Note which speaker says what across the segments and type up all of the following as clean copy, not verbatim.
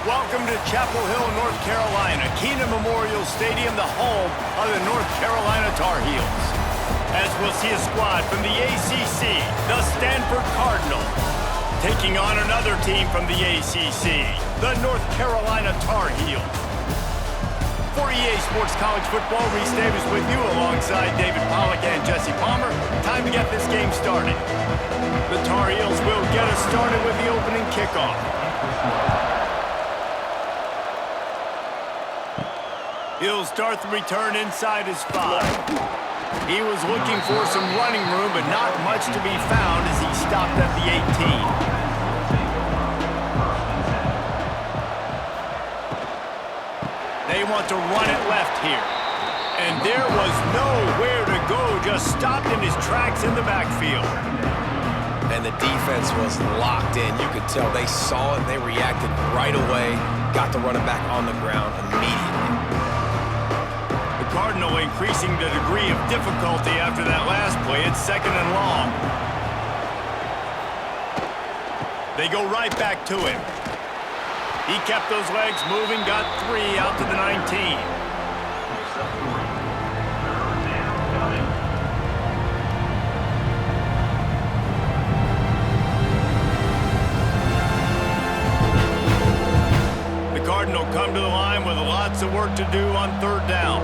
Speaker 1: Welcome to Chapel Hill, North Carolina, Keenan Memorial Stadium, the home of the North Carolina Tar Heels. As we'll see a squad from the ACC, the Stanford Cardinals, taking on another team from the ACC, the North Carolina Tar Heels. For EA Sports College Football, Reese Davis with you alongside David Pollack and Jesse Palmer. Time to get this game started. The Tar Heels will get us started with the opening kickoff. He'll start the return inside his 5. He was looking for some running room, but not much to be found as he stopped at the 18. They want to run it left here. And there was nowhere to go, just stopped in his tracks in the backfield.
Speaker 2: And the defense was locked in. You could tell they saw it, they reacted right away, got the running back on the ground immediately.
Speaker 1: The Cardinal increasing the degree of difficulty after that last play. It's 2nd and long. They go right back to him. He kept those legs moving, got 3 out to the 19. The Cardinal come to the line with lots of work to do on 3rd down.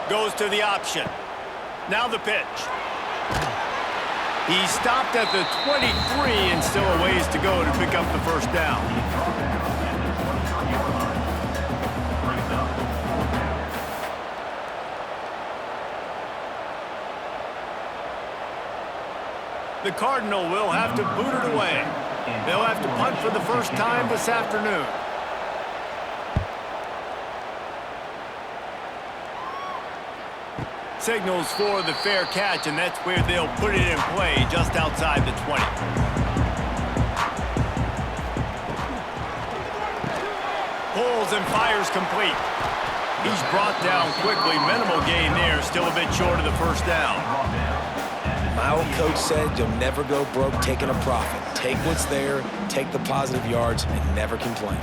Speaker 1: Goes to the option. Now the pitch. He stopped at the 23 and still a ways to go to pick up the 1st down. The Cardinal will have to boot it away. They'll have to punt for the first time this afternoon. Signals for the fair catch, and that's where they'll put it in play, just outside the 20. Pulls and fires complete. He's brought down quickly. Minimal gain there, still a bit short of the 1st down.
Speaker 2: My old coach said you'll never go broke taking a profit. Take what's there, take the positive yards, and never complain.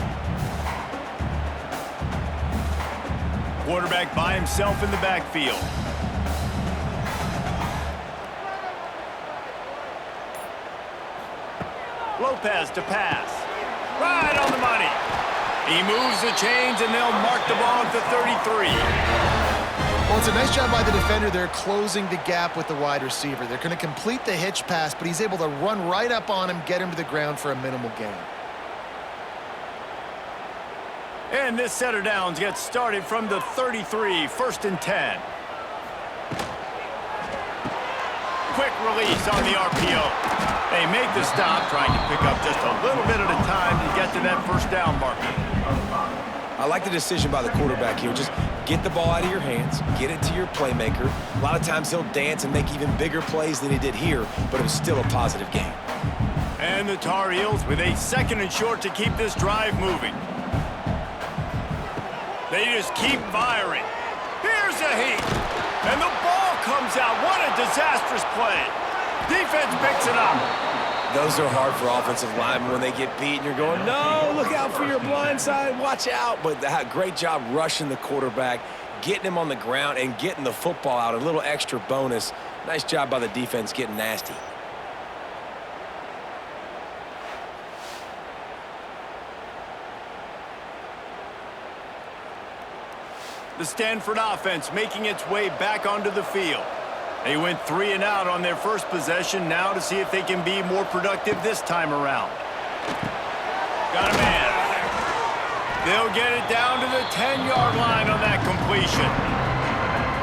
Speaker 1: Quarterback by himself in the backfield. Lopez to pass. Right on the money. He moves the chains, and they'll mark the ball at the 33.
Speaker 3: Well, it's a nice job by the defender. They're closing the gap with the wide receiver. They're going to complete the hitch pass, but he's able to run right up on him, get him to the ground for a minimal gain.
Speaker 1: And this set of downs gets started from the 33, 1st and 10. Quick release on the RPO. They make the stop, trying to pick up just a little bit at a time to get to that 1st down marker.
Speaker 2: I like the decision by the quarterback here. Just get the ball out of your hands, get it to your playmaker. A lot of times he'll dance and make even bigger plays than he did here, but it was still a positive game.
Speaker 1: And the Tar Heels with a 2nd and short to keep this drive moving. They just keep firing. Here's a heat. And the ball comes out. What a disastrous play. Defense picks it up.
Speaker 2: Those are hard for offensive linemen when they get beat and you're going, no, look out for your blind side, watch out. But great job rushing the quarterback, getting him on the ground and getting the football out. A little extra bonus. Nice job by the defense getting nasty.
Speaker 1: The Stanford offense making its way back onto the field. They went 3 and out on their first possession, now to see if they can be more productive this time around. Got a man. They'll get it down to the 10-yard line on that completion.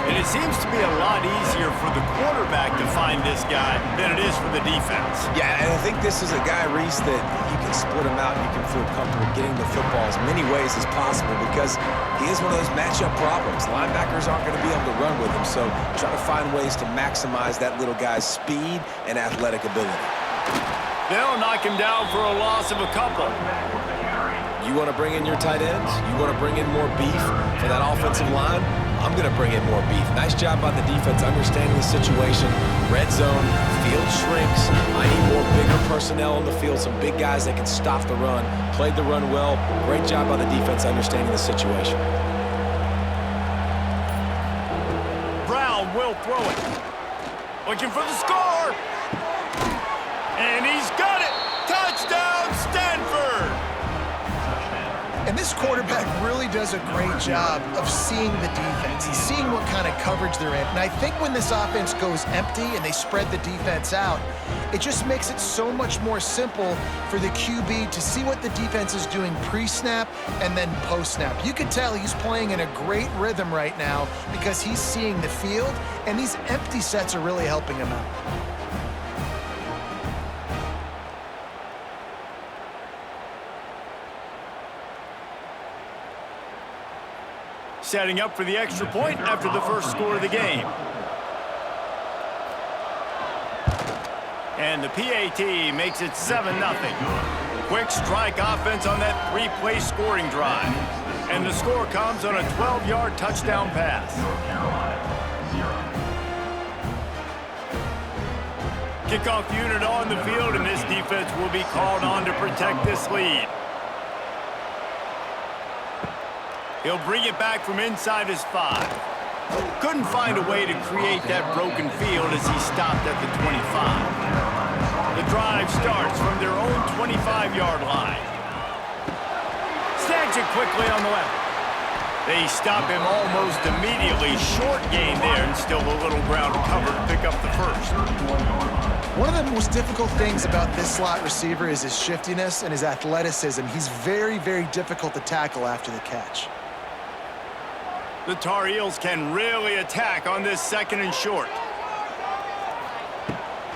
Speaker 1: And it seems to be a lot easier for the quarterback to find this guy than it is for the defense.
Speaker 2: Yeah, and I think this is a guy, Reese, that you can split him out and you can feel comfortable getting the football as many ways as possible because he is one of those matchup problems. Linebackers aren't going to be able to run with him, so try to find ways to maximize that little guy's speed and athletic ability.
Speaker 1: They'll knock him down for a loss of a couple.
Speaker 2: You want to bring in your tight ends? You want to bring in more beef for that offensive line? I'm going to bring in more beef. Nice job by the defense understanding the situation. Red zone, Field shrinks. I need more bigger personnel on the field, some big guys that can stop the run. Played the run well. Great job by the defense understanding the situation.
Speaker 1: Brown will throw it. Looking for the score. And he's got it. Touchdown, Stanford.
Speaker 3: And this quarterback really does a great job of seeing the defense and seeing what kind of coverage they're in. And I think when this offense goes empty and they spread the defense out, it just makes it so much more simple for the QB to see what the defense is doing pre-snap and then post-snap. You can tell he's playing in a great rhythm right now because he's seeing the field, and these empty sets are really helping him out.
Speaker 1: Setting up for the extra point after the first score of the game. And the PAT makes it 7-0. Quick strike offense on that three-play scoring drive. And the score comes on a 12-yard touchdown pass. Kickoff unit on the field, and this defense will be called on to protect this lead. He'll bring it back from inside his 5. Couldn't find a way to create that broken field as he stopped at the 25. The drive starts from their own 25-yard line. Snags it quickly on the left. They stop him almost immediately. Short gain there, and still a little ground to cover to pick up the first.
Speaker 3: One of the most difficult things about this slot receiver is his shiftiness and his athleticism. He's very, very difficult to tackle after the catch.
Speaker 1: The Tar Heels can really attack on this second and short.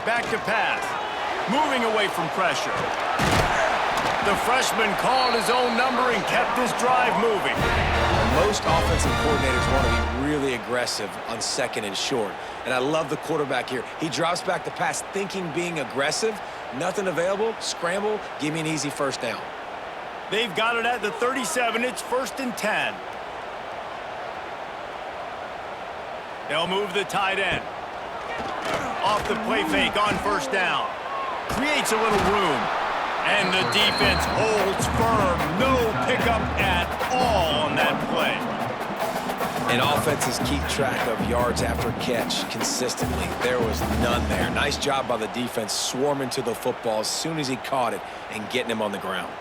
Speaker 1: Back to pass. Moving away from pressure. The freshman called his own number and kept this drive moving.
Speaker 2: Most offensive coordinators want to be really aggressive on second and short. And I love the quarterback here. He drops back the pass thinking being aggressive. Nothing available. Scramble. Give me an easy first down.
Speaker 1: They've got it at the 37. It's 1st and 10. They'll move the tight end. Off the play fake on first down. Creates a little room. And the defense holds firm. No pickup at all on that play.
Speaker 2: And offenses keep track of yards after catch consistently. There was none there. Nice job by the defense swarming to the football as soon as he caught it and getting him on the ground.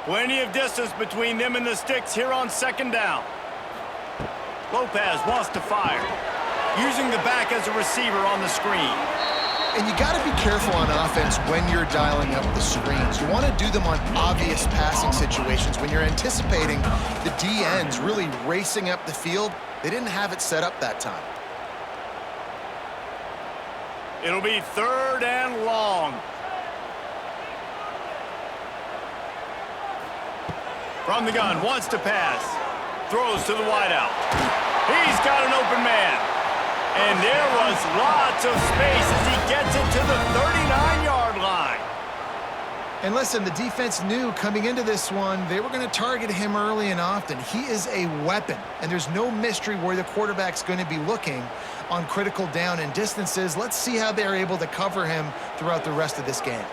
Speaker 1: Plenty of distance between them and the sticks here on second down. Lopez wants to fire. Using the back as a receiver on the screen.
Speaker 3: And you got to be careful on offense when you're dialing up the screens. You want to do them on obvious passing situations. When you're anticipating the D-ends really racing up the field, they didn't have it set up that time.
Speaker 1: It'll be 3rd and long. From the gun, wants to pass. Throws to the wideout. He's got an open man. And there was lots of space as he gets it to the 39-yard line.
Speaker 3: And listen, the defense knew coming into this one, they were going to target him early and often. He is a weapon, and there's no mystery where the quarterback's going to be looking on critical down and distances. Let's see how they're able to cover him throughout the rest of this game.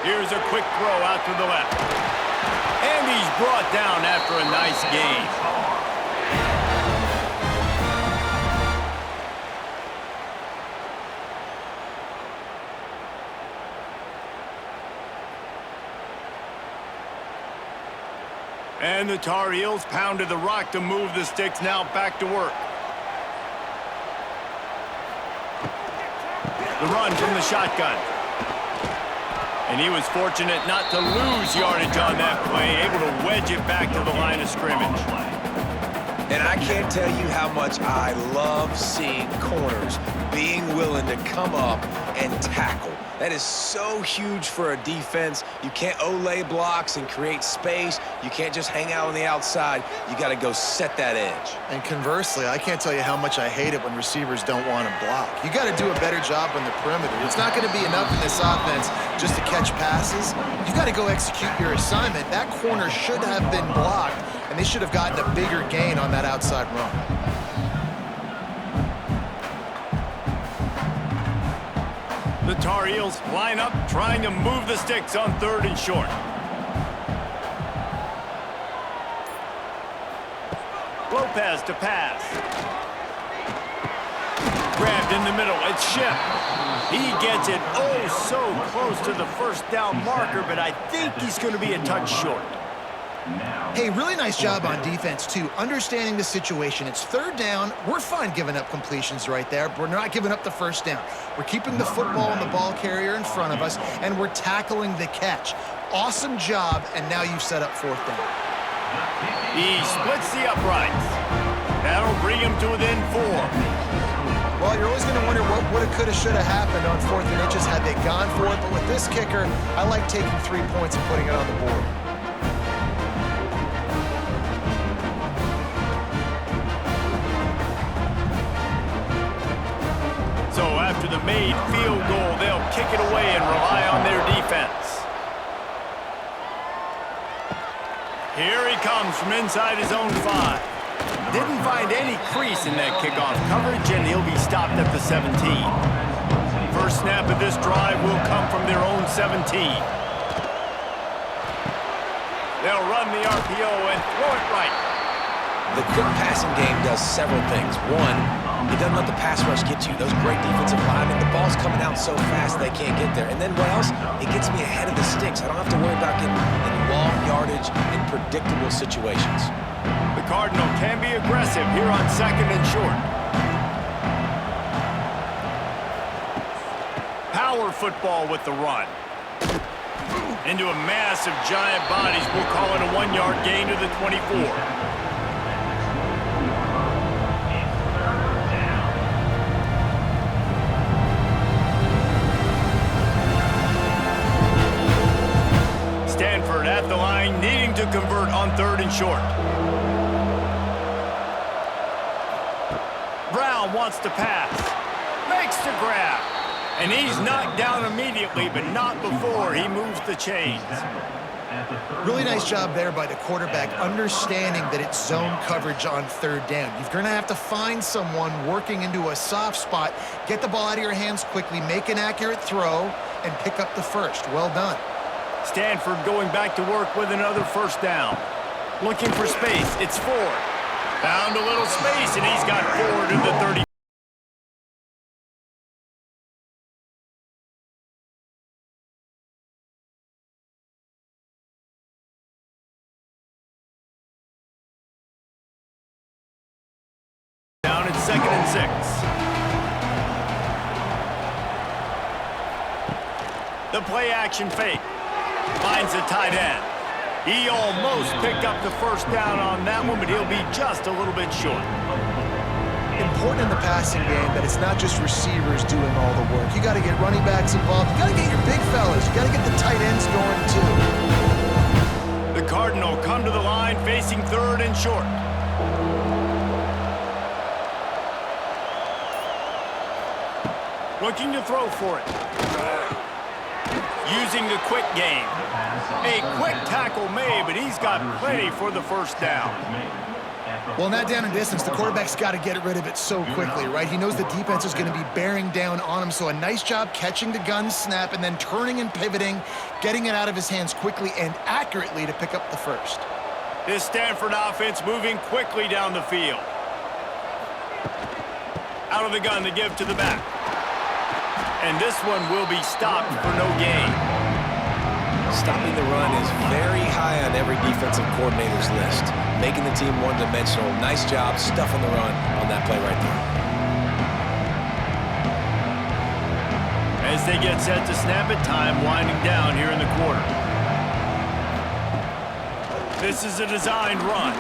Speaker 1: Here's a quick throw out to the left. And he's brought down after a nice gain. And the Tar Heels pounded the rock to move the sticks, now back to work. The run from the shotgun. And he was fortunate not to lose yardage on that play, able to wedge it back to the line of scrimmage.
Speaker 2: And I can't tell you how much I love seeing corners being willing to come up and tackle. That is so huge for a defense. You can't olay blocks and create space. You can't just hang out on the outside. You got to go set that edge.
Speaker 3: And conversely, I can't tell you how much I hate it when receivers don't want to block. You got to do a better job on the perimeter. It's not going to be enough in this offense just to catch passes. You got to go execute your assignment. That corner should have been blocked, and they should have gotten a bigger gain on that outside run.
Speaker 1: The Tar Heels line up, trying to move the sticks on 3rd and short. Lopez to pass. Grabbed in the middle. It's Ship. He gets it oh so close to the first down marker, but I think he's going to be a touch short.
Speaker 3: Hey, really nice job on defense, too, understanding the situation. It's 3rd down. We're fine giving up completions right there, but we're not giving up the first down. We're keeping the football and the ball carrier in front of us, and we're tackling the catch. Awesome job, and now you've set up 4th down.
Speaker 1: He splits the uprights. That'll bring him to within 4.
Speaker 3: Well, you're always going to wonder what woulda, coulda, shoulda happened on 4th and inches had they gone for it, but with this kicker, I like taking 3 points and putting it on the board.
Speaker 1: So after the made field goal, they'll kick it away and rely on their defense. Here he comes from inside his own 5. Didn't find any crease in that kickoff coverage, and he'll be stopped at the 17. First snap of this drive will come from their own 17. They'll run the RPO and throw it right.
Speaker 2: The quick passing game does several things. One, it doesn't let the pass rush get you. Those great defensive linemen, the ball's coming out so fast they can't get there. And then what else? It gets me ahead of the sticks. I don't have to worry about getting in long yardage in predictable situations.
Speaker 1: The Cardinal can be aggressive here on 2nd and short. Power football with the run. Into a mass of giant bodies. We'll call it a 1-yard gain to the 24. Stanford at the line, needing to convert on 3rd and short. Brown wants to pass. Makes the grab. And he's knocked down immediately, but not before he moves the chains.
Speaker 3: Really nice job there by the quarterback, understanding that it's zone coverage on 3rd down. You're going to have to find someone working into a soft spot, get the ball out of your hands quickly, make an accurate throw, and pick up the first. Well done.
Speaker 1: Stanford going back to work with another first down. Looking for space. It's Ford. Found a little space, and he's got Ford to the 30. Down at 2nd and 6. The play action fake. Finds a tight end. He almost picked up the first down on that one, but he'll be just a little bit short.
Speaker 3: Important in the passing game that it's not just receivers doing all the work. You got to get running backs involved. You got to get your big fellas. You got to get the tight ends going too.
Speaker 1: The Cardinal come to the line facing 3rd and short. Looking to throw for it. Using the quick game. A quick tackle made, but he's got plenty for the first down.
Speaker 3: Well, in that down and distance, the quarterback's got to get rid of it so quickly, right? He knows the defense is going to be bearing down on him, so a nice job catching the gun snap and then turning and pivoting, getting it out of his hands quickly and accurately to pick up the first.
Speaker 1: This Stanford offense moving quickly down the field. Out of the gun to give to the back. And this one will be stopped for no gain.
Speaker 2: Stopping the run is very high on every defensive coordinator's list. Making the team one-dimensional. Nice job stuffing the run on that play right there.
Speaker 1: As they get set to snap it, time winding down here in the quarter. This is a designed run.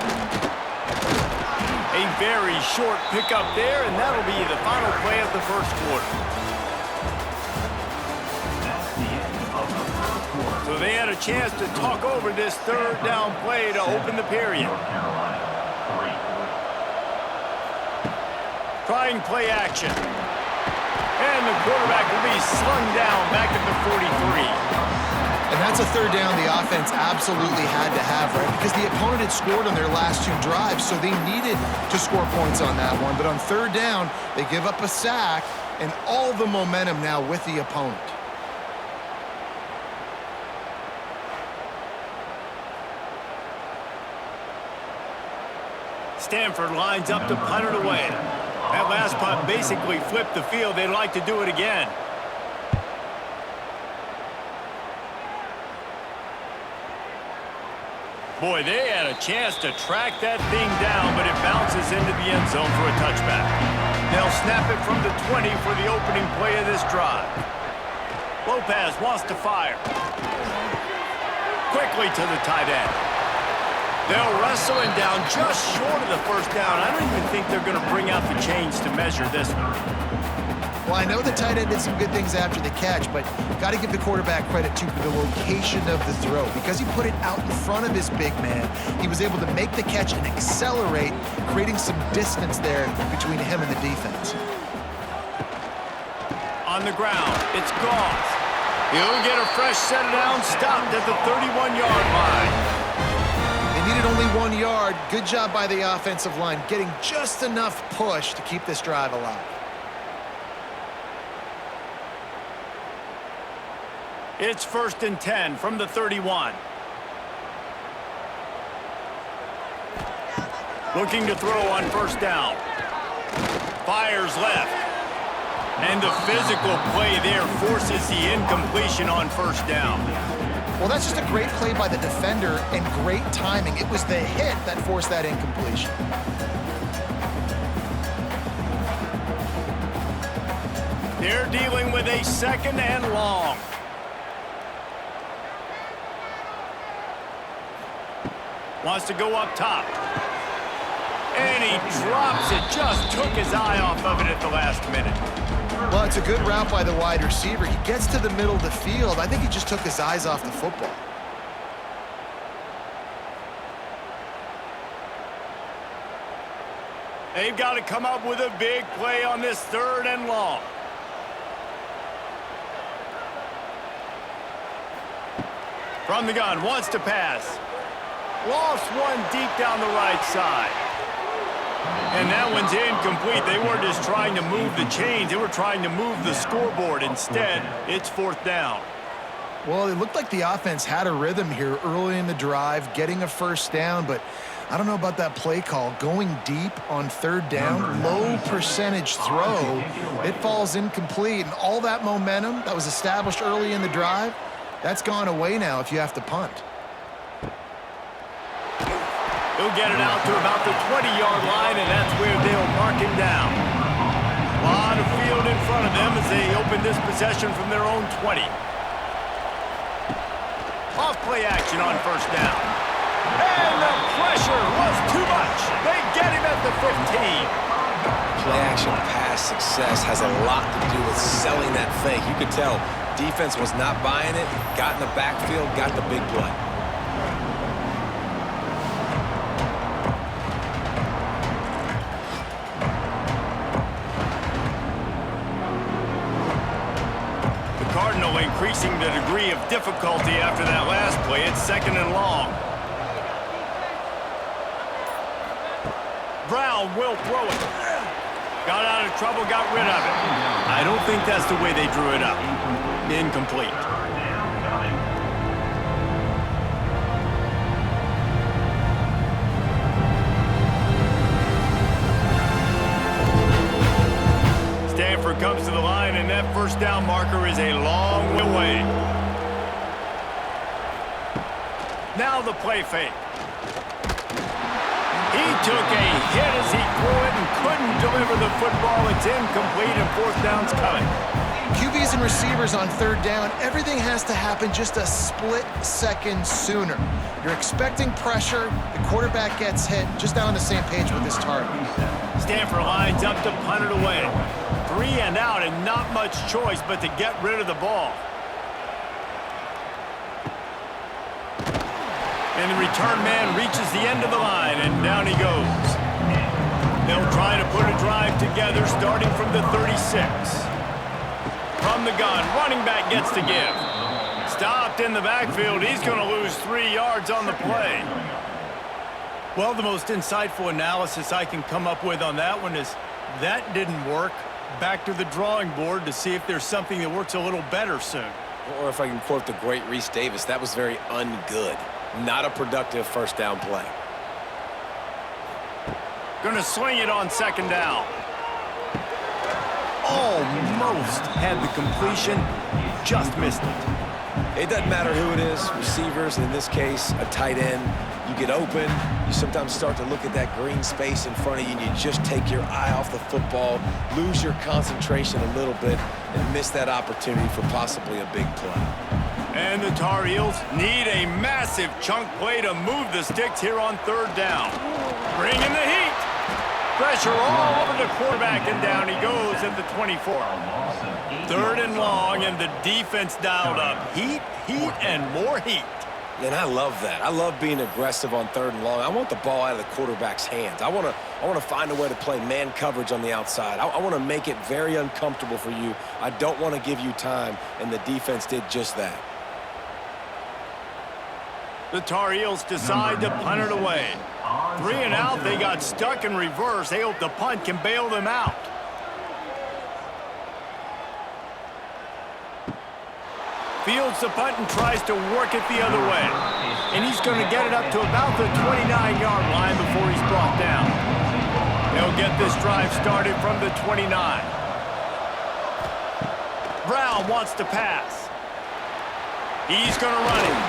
Speaker 1: A very short pickup there, and that'll be the final play of the first quarter. So they had a chance to talk over this 3rd down play to open the period. Trying play action. And the quarterback will be slung down back at the 43.
Speaker 3: And that's a 3rd down the offense absolutely had to have, right? Because the opponent had scored on their last 2 drives, so they needed to score points on that one. But on 3rd down, they give up a sack, And all the momentum now with the opponent.
Speaker 1: Stanford lines up to punt it away. That last punt basically flipped the field. They'd like to do it again. Boy, they had a chance to track that thing down, but it bounces into the end zone for a touchback. They'll snap it from the 20 for the opening play of this drive. Lopez wants to fire. Quickly to the tight end. They'll wrestle him down just short of the first down. I don't even think they're going to bring out the chains to measure this one.
Speaker 3: Well, I know the tight end did some good things after the catch, but got to give the quarterback credit to the location of the throw. Because he put it out in front of his big man, he was able to make the catch and accelerate, creating some distance there between him and the defense.
Speaker 1: On the ground, it's Goff. He'll get a fresh set down, stopped at the 31-yard line.
Speaker 3: They needed only 1 yard. Good job by the offensive line, getting just enough push to keep this drive alive.
Speaker 1: It's 1st and 10 from the 31. Looking to throw on first down. Fires left. And the physical play there forces the incompletion on first down.
Speaker 3: Well, that's just a great play by the defender and great timing. It was the hit that forced that incompletion.
Speaker 1: They're dealing with a 2nd and long. Wants to go up top. And he drops it. Just took his eye off of it at the last minute.
Speaker 3: Well, it's a good route by the wide receiver. He gets to the middle of the field. I think he just took his eyes off the football.
Speaker 1: They've got to come up with a big play on this 3rd and long. From the gun, wants to pass. Lost one deep down the right side. And that one's incomplete. They weren't just trying to move the chains. They were trying to move the scoreboard. Instead, it's 4th down.
Speaker 3: Well, it looked like the offense had a rhythm here early in the drive, getting a first down, but I don't know about that play call. Going deep on 3rd down, low percentage throw, it falls incomplete. And all that momentum that was established early in the drive, that's gone away now if you have to punt.
Speaker 1: He'll get it out to about the 20-yard line, and that's where they'll mark him down. A lot of field in front of them as they open this possession from their own 20. Off play action on first down. And the pressure was too much. They get him at the 15.
Speaker 2: Play action pass success has a lot to do with selling that fake. You could tell defense was not buying it, got in the backfield, got the big play.
Speaker 1: Increasing the degree of difficulty after that last play. It's 2nd and long. Brown will throw it. Got out of trouble, got rid of it. I don't think that's the way they drew it up. Incomplete. Stanford comes to the line, and that first down marker is a long way away. Now the play fake. He took a hit as he threw it and couldn't deliver the football. It's incomplete, and 4th down's coming.
Speaker 3: QBs and receivers on 3rd down, everything has to happen just a split second sooner. You're expecting pressure, the quarterback gets hit, just not on the same page with this target.
Speaker 1: Stanford lines up to punt it away. 3 and out, and not much choice but to get rid of the ball. And the return man reaches the end of the line, and down he goes. They'll try to put a drive together starting from the 36. From the gun, running back gets to give. Stopped in the backfield. He's going to lose 3 yards on the play. Well, the most insightful analysis I can come up with on that one is that didn't work. Back to the drawing board to see if there's something that works a little better soon.
Speaker 2: Or if I can quote the great Reese Davis, that was very ungood. Not a productive first down play.
Speaker 1: Gonna swing it on second down. Almost had the completion, just missed it.
Speaker 2: It doesn't matter who it is, receivers, in this case, a tight end. You get open, you sometimes start to look at that green space in front of you, and you just take your eye off the football, lose your concentration a little bit, and miss that opportunity for possibly a big play.
Speaker 1: And the Tar Heels need a massive chunk play to move the sticks here on third down. Bring in the heat. Pressure all over the quarterback, and down he goes at the 24. Third and long, and the defense dialed up. Heat, and more heat.
Speaker 2: And I love that. I love being aggressive on third and long. I want the ball out of the quarterback's hands. I want to find a way to play man coverage on the outside. I want to make it very uncomfortable for you. I don't want to give you time, and the defense did just that.
Speaker 1: The Tar Heels decide to punt it away. 3 and out, they got stuck in reverse. They hope the punt can bail them out. Fields the punt and tries to work it the other way. And he's going to get it up to about the 29-yard line before he's brought down. They'll get this drive started from the 29. Brown wants to pass. He's going to run it.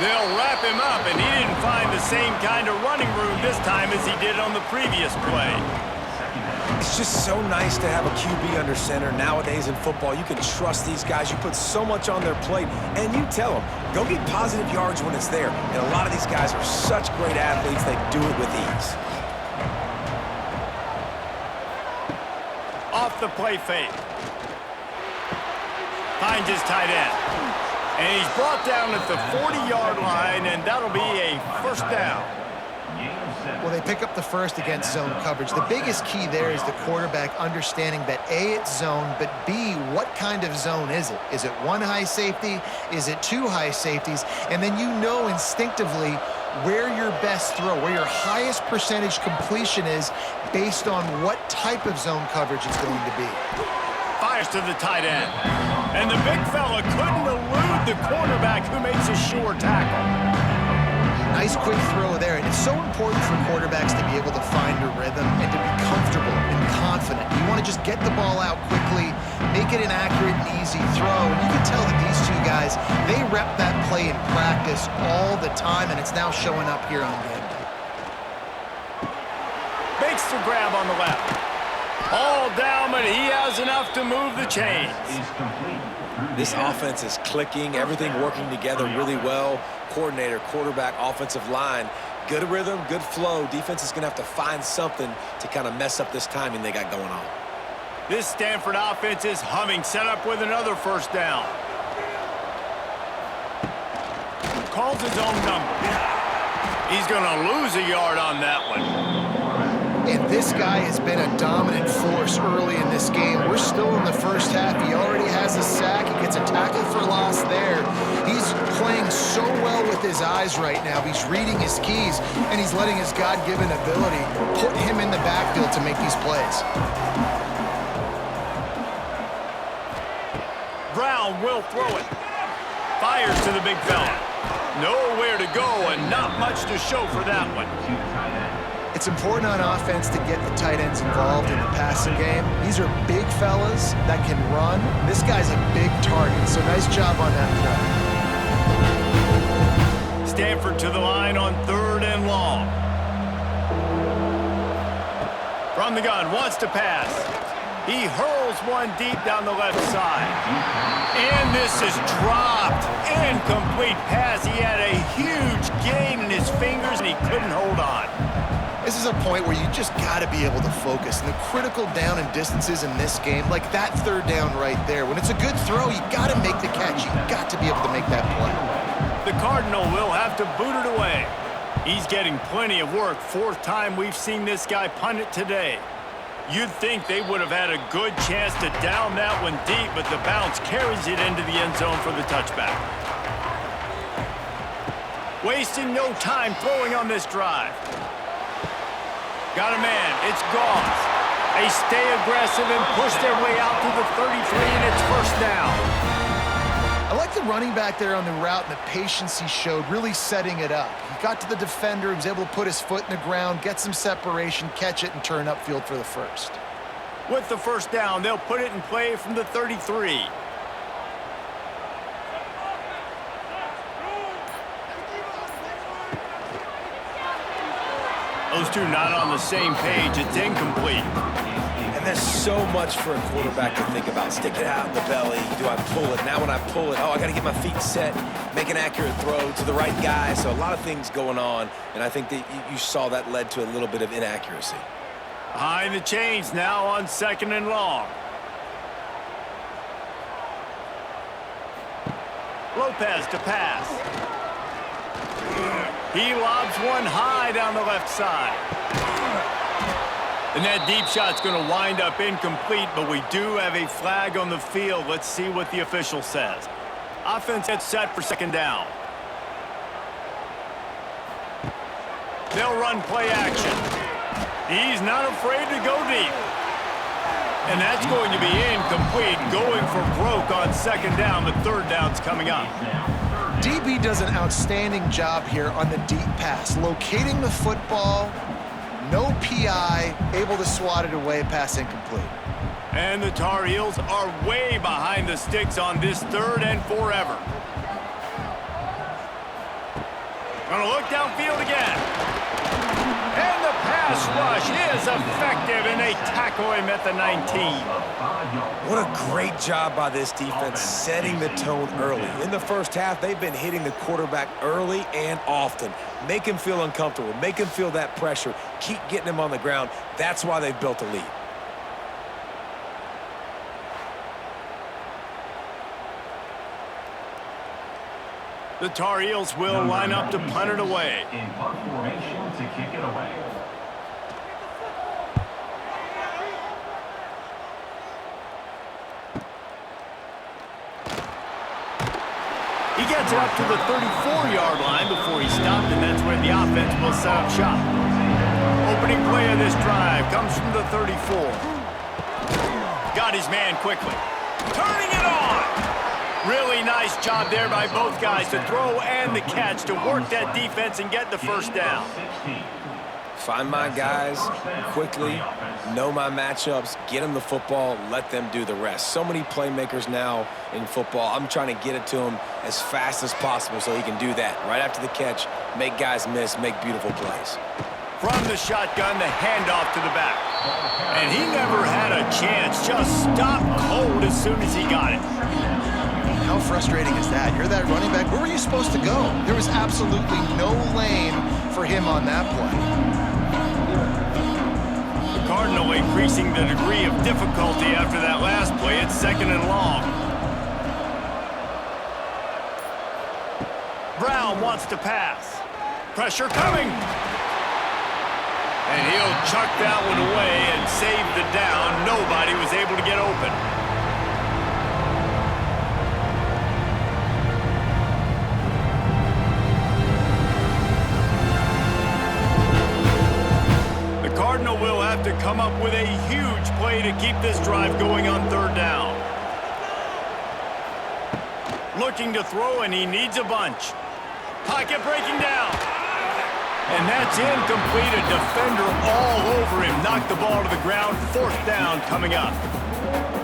Speaker 1: They'll wrap him up, and he didn't find the same kind of running room this time as he did on the previous play.
Speaker 2: It's just so nice to have a QB under center. Nowadays in football, you can trust these guys. You put so much on their plate, and you tell them, go get positive yards when it's there. And a lot of these guys are such great athletes, they do it with ease.
Speaker 1: Off the play fake. Finds his tight end. And he's brought down at the 40-yard line, and that'll be a first down.
Speaker 3: Well, they pick up the first against zone coverage. The biggest key there is the quarterback understanding that A, it's zone, but B, what kind of zone is it? Is it one high safety? Is it two high safeties? And then you know instinctively where your best throw, where your highest percentage completion is based on what type of zone coverage it's going to be.
Speaker 1: Fires to the tight end. And the big fella couldn't elude the cornerback who makes a sure tackle.
Speaker 3: Nice quick throw there. And it's so important for quarterbacks to be able to find a rhythm and to be comfortable and confident. You want to just get the ball out quickly, make it an accurate and easy throw. And you can tell that these two guys, they rep that play in practice all the time, and it's now showing up here on game day.
Speaker 1: Makes the grab on the left. All down, but he has enough to move the chains.
Speaker 2: This offense is clicking, everything working together really well. Coordinator, quarterback, offensive line, good rhythm, good flow. Defense is going to have to find something to kind of mess up this timing they got going on.
Speaker 1: This Stanford offense is humming, set up with another first down. Calls his own number. He's going to lose a yard on that one.
Speaker 3: And this guy has been a dominant force early in this game. We're still in the first half. He already has a sack. He gets a tackle for loss there. He's playing so well with his eyes right now. He's reading his keys, and he's letting his God-given ability put him in the backfield to make these plays.
Speaker 1: Brown will throw it. Fires to the big fella. Nowhere to go, and not much to show for that one.
Speaker 3: It's important on offense to get the tight ends involved in the passing game. These are big fellas that can run. This guy's a big target, so nice job on that play.
Speaker 1: Stanford to the line on third and long. From the gun, wants to pass. He hurls one deep down the left side. And this is dropped. Incomplete pass. He had a huge gain in his fingers, and he couldn't hold on.
Speaker 3: This is a point where you just got to be able to focus. And the critical down and distances in this game, like that third down right there, when it's a good throw, you got to make the catch. You got to be able to make that play.
Speaker 1: The Cardinal will have to boot it away. He's getting plenty of work. Fourth time we've seen this guy punt it today. You'd think they would have had a good chance to down that one deep, but the bounce carries it into the end zone for the touchback. Wasting no time throwing on this drive. Got a man. It's Goss. They stay aggressive and push their way out to the 33, and it's first down.
Speaker 3: I like the running back there on the route and the patience he showed, really setting it up. He got to the defender, he was able to put his foot in the ground, get some separation, catch it, and turn upfield for the first.
Speaker 1: With the first down, they'll put it in play from the 33. Those two not on the same page. It's incomplete.
Speaker 2: And there's so much for a quarterback to think about. Stick it out in the belly. Do I pull it? Now when I pull it, I got to get my feet set, make an accurate throw to the right guy. So a lot of things going on, and I think that you saw that led to a little bit of inaccuracy.
Speaker 1: Behind the chains now on 2nd and long. Lopez to pass. He lobs one high down the left side. And that deep shot's going to wind up incomplete, but we do have a flag on the field. Let's see what the official says. Offense gets set for 2nd down. They'll run play action. He's not afraid to go deep. And that's going to be incomplete, going for broke on 2nd down. The 3rd down's coming up.
Speaker 3: DB does an outstanding job here on the deep pass, locating the football, no PI, able to swat it away, pass incomplete.
Speaker 1: And the Tar Heels are way behind the sticks on this 3rd and forever. Gonna look downfield again. And the pass rush is effective, and they tackle him at the 19.
Speaker 2: What a great job by this defense setting the tone early. In the first half, they've been hitting the quarterback early and often. Make him feel uncomfortable. Make him feel that pressure. Keep getting him on the ground. That's why they've built a lead.
Speaker 1: The Tar Heels will line up to punt it away.
Speaker 4: In punt formation to kick it away.
Speaker 1: He gets it up to the 34-yard line before he stopped, and that's where the offense will set up shop. Opening play of this drive comes from the 34. Got his man quickly. Turning it on! Really nice job there by both guys to throw and the catch to work that defense and get the first down.
Speaker 2: Find my guys quickly, know my matchups, get them the football, let them do the rest. So many playmakers now in football. I'm trying to get it to him as fast as possible so he can do that. Right after the catch, make guys miss, make beautiful plays.
Speaker 1: From the shotgun, the handoff to the back. And he never had a chance, just stopped cold as soon as he got it.
Speaker 3: How frustrating is that? You're that running back. Where were you supposed to go? There was absolutely no lane for him on that play.
Speaker 1: The Cardinal increasing the degree of difficulty after that last play. It's 2nd and long. Brown wants to pass. Pressure coming. And he'll chuck that one away and save the down. Nobody was able to get open. Cardinal will have to come up with a huge play to keep this drive going on 3rd down. Looking to throw, and he needs a bunch. Pocket breaking down. And that's incomplete. A defender all over him. Knocked the ball to the ground. 4th down coming up.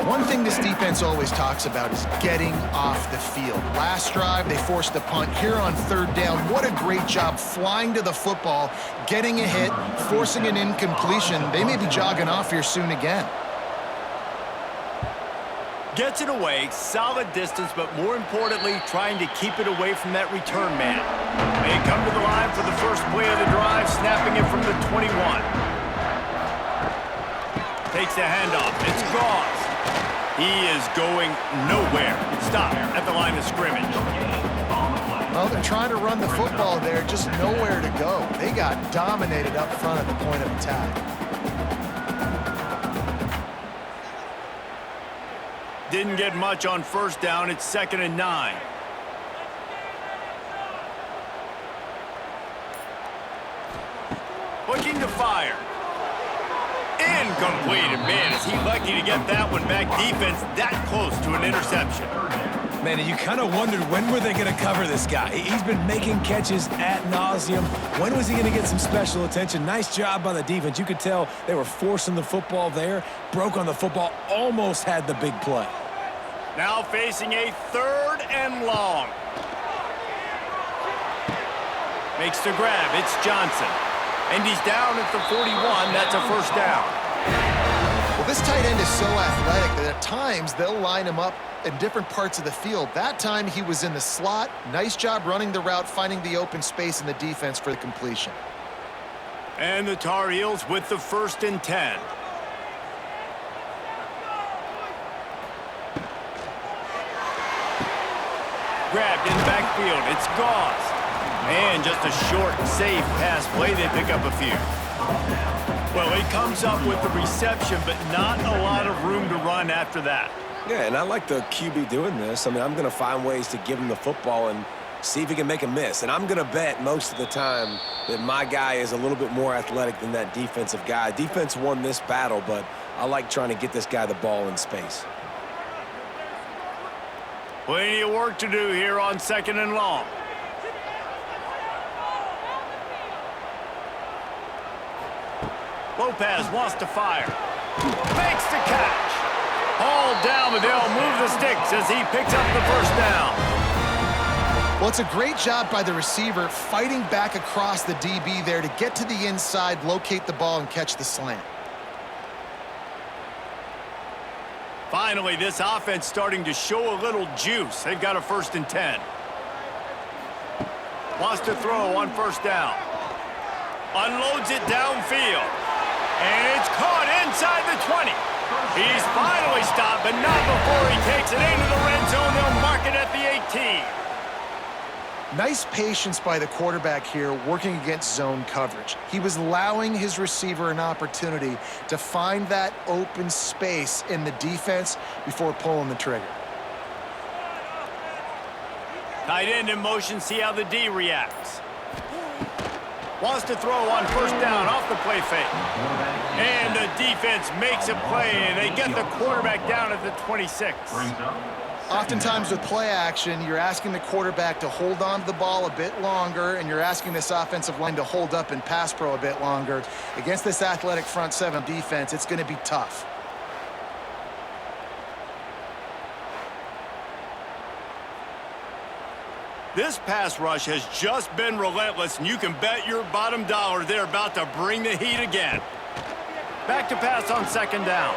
Speaker 3: One thing this defense always talks about is getting off the field. Last drive, they forced a punt. Here on 3rd down, what a great job flying to the football, getting a hit, forcing an incompletion. They may be jogging off here soon again.
Speaker 1: Gets it away, solid distance, but more importantly, trying to keep it away from that return man. They come to the line for the first play of the drive, snapping it from the 21. Takes the handoff. It's Gauze. He is going nowhere. Stop at the line of scrimmage.
Speaker 3: Well, they're trying to run the football there, just nowhere to go. They got dominated up front at the point of attack.
Speaker 1: Didn't get much on 1st down. It's 2nd and 9. Looking to fire. Incomplete. And man, is he lucky to get that one back. Defense that close to an interception.
Speaker 2: Man, you kind of wondered when were they going to cover this guy. He's been making catches ad nauseum. When was he going to get some special attention? Nice job by the defense. You could tell they were forcing the football there. Broke on the football, almost had the big play.
Speaker 1: Now facing a 3rd and long. Makes the grab. It's Johnson. And he's down at the 41. That's a first down.
Speaker 3: Well, this tight end is so athletic that at times they'll line him up in different parts of the field. That time he was in the slot. Nice job running the route, finding the open space in the defense for the completion.
Speaker 1: And the Tar Heels with the 1st and 10. Grabbed in the backfield. It's Gauze. And just a short, safe pass play. They pick up a few. Well, he comes up with the reception, but not a lot of room to run after that.
Speaker 2: Yeah, and I like the QB doing this. I mean, I'm going to find ways to give him the football and see if he can make a miss. And I'm going to bet most of the time that my guy is a little bit more athletic than that defensive guy. Defense won this battle, but I like trying to get this guy the ball in space.
Speaker 1: Plenty of work to do here on 2nd and long. Lopez wants to fire. Makes the catch. Hauled down, but they'll move the sticks as he picks up the first down.
Speaker 3: Well, it's a great job by the receiver fighting back across the DB there to get to the inside, locate the ball, and catch the slant.
Speaker 1: Finally, this offense starting to show a little juice. They've got a 1st and 10. Wants to throw on 1st down. Unloads it downfield. And it's caught inside the 20. He's finally stopped, but not before he takes it into the red zone. They'll mark it at the 18.
Speaker 3: Nice patience by the quarterback here working against zone coverage. He was allowing his receiver an opportunity to find that open space in the defense before pulling the trigger.
Speaker 1: Tight end in motion, see how the D reacts. Wants to throw on 1st down off the play fake. And the defense makes a play, and they get the quarterback down at the 26.
Speaker 3: Oftentimes with play action, you're asking the quarterback to hold on to the ball a bit longer, and you're asking this offensive line to hold up and pass pro a bit longer. Against this athletic front 7 defense, it's going to be tough.
Speaker 1: This pass rush has just been relentless, and you can bet your bottom dollar they're about to bring the heat again. Back to pass on 2nd down.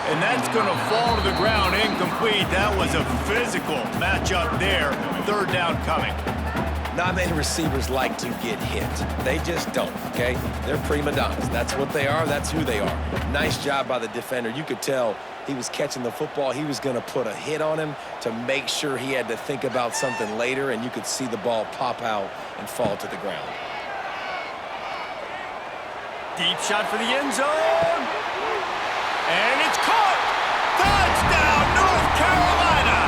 Speaker 1: And that's going to fall to the ground incomplete. That was a physical matchup there. 3rd down coming.
Speaker 2: Not many receivers like to get hit. They just don't, okay? They're prima donnas. That's what they are. That's who they are. Nice job by the defender. You could tell he was catching the football. He was going to put a hit on him to make sure he had to think about something later, and you could see the ball pop out and fall to the ground.
Speaker 1: Deep shot for the end zone. And it's caught. Touchdown, North Carolina.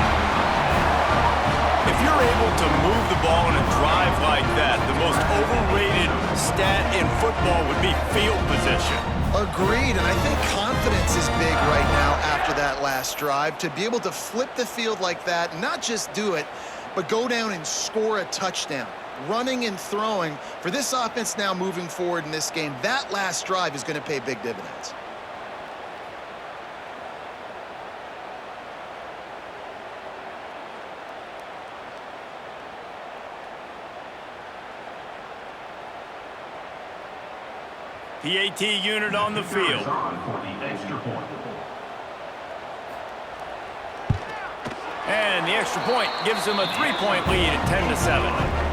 Speaker 1: If you're able to move the ball in a drive like that, the most overrated stat in football would be field position.
Speaker 3: Agreed, and I think confidence is big right now after that last drive. To be able to flip the field like that, not just do it, but go down and score a touchdown. Running and throwing, for this offense now moving forward in this game, that last drive is going to pay big dividends.
Speaker 1: PAT unit on the field. And the extra point gives them a 3-point lead at 10-7.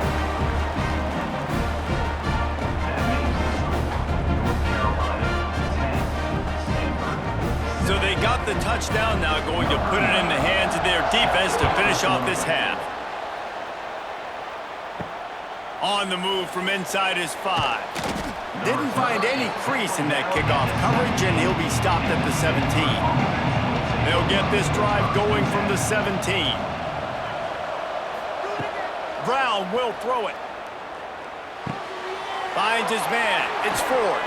Speaker 1: So they got the touchdown now, going to put it in the hands of their defense to finish off this half. On the move from inside his 5. Didn't find any crease in that kickoff coverage, and he'll be stopped at the 17. They'll get this drive going from the 17. Brown will throw it. Finds his man. It's Ford.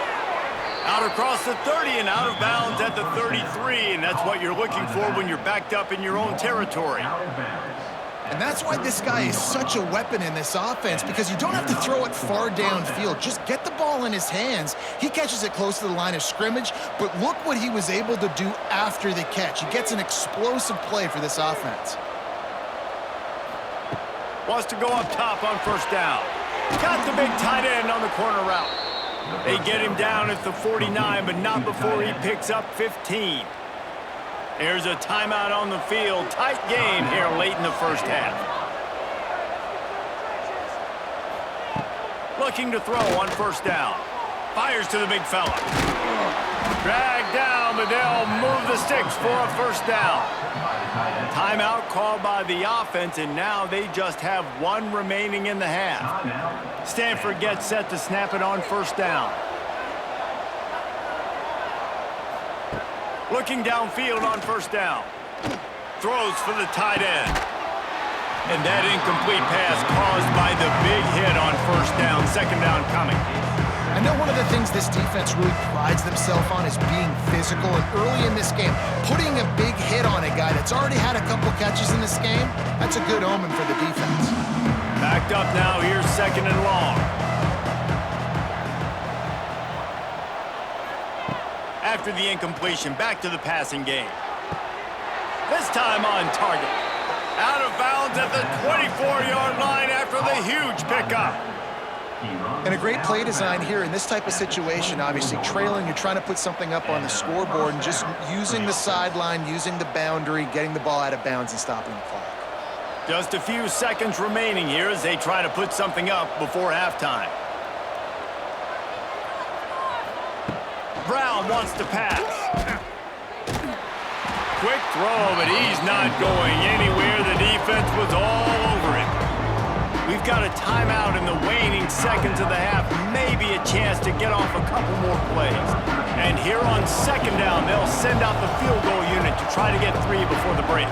Speaker 1: Out across the 30 and out of bounds at the 33, and that's what you're looking for when you're backed up in your own territory.
Speaker 3: And that's why this guy is such a weapon in this offense, because you don't have to throw it far downfield. Just get the ball in his hands. He catches it close to the line of scrimmage, but look what he was able to do after the catch. He gets an explosive play for this offense.
Speaker 1: Wants to go up top on first down. Got the big tight end on the corner route. They get him down at the 49, but not before he picks up 15. There's a timeout on the field. Tight game here late in the first half. Looking to throw on first down. Fires to the big fella. Dragged down, but they'll move the sticks for a first down. Timeout called by the offense, and now they just have one remaining in the half. Stanford gets set to snap it on first down. Looking downfield on first down. Throws for the tight end. And that incomplete pass caused by the big hit on first down. Second down coming.
Speaker 3: I know one of the things this defense really prides themselves on is being physical, and early in this game, putting a big hit on a guy that's already had a couple catches in this game, that's a good omen for the defense.
Speaker 1: Backed up now, here's second and long. After the incompletion, back to the passing game. This time on target. Out of bounds at the 24-yard line after the huge pickup.
Speaker 3: And a great play design here in this type of situation. Obviously, trailing, you're trying to put something up on the scoreboard, and just using the sideline, using the boundary, getting the ball out of bounds and stopping the clock.
Speaker 1: Just a few seconds remaining here as they try to put something up before halftime. Brown wants to pass. Quick throw, but he's not going anywhere. The defense was all over it. We've got a timeout in the waning seconds of the half. Maybe a chance to get off a couple more plays. And here on second down, they'll send out the field goal unit to try to get 3 before the break.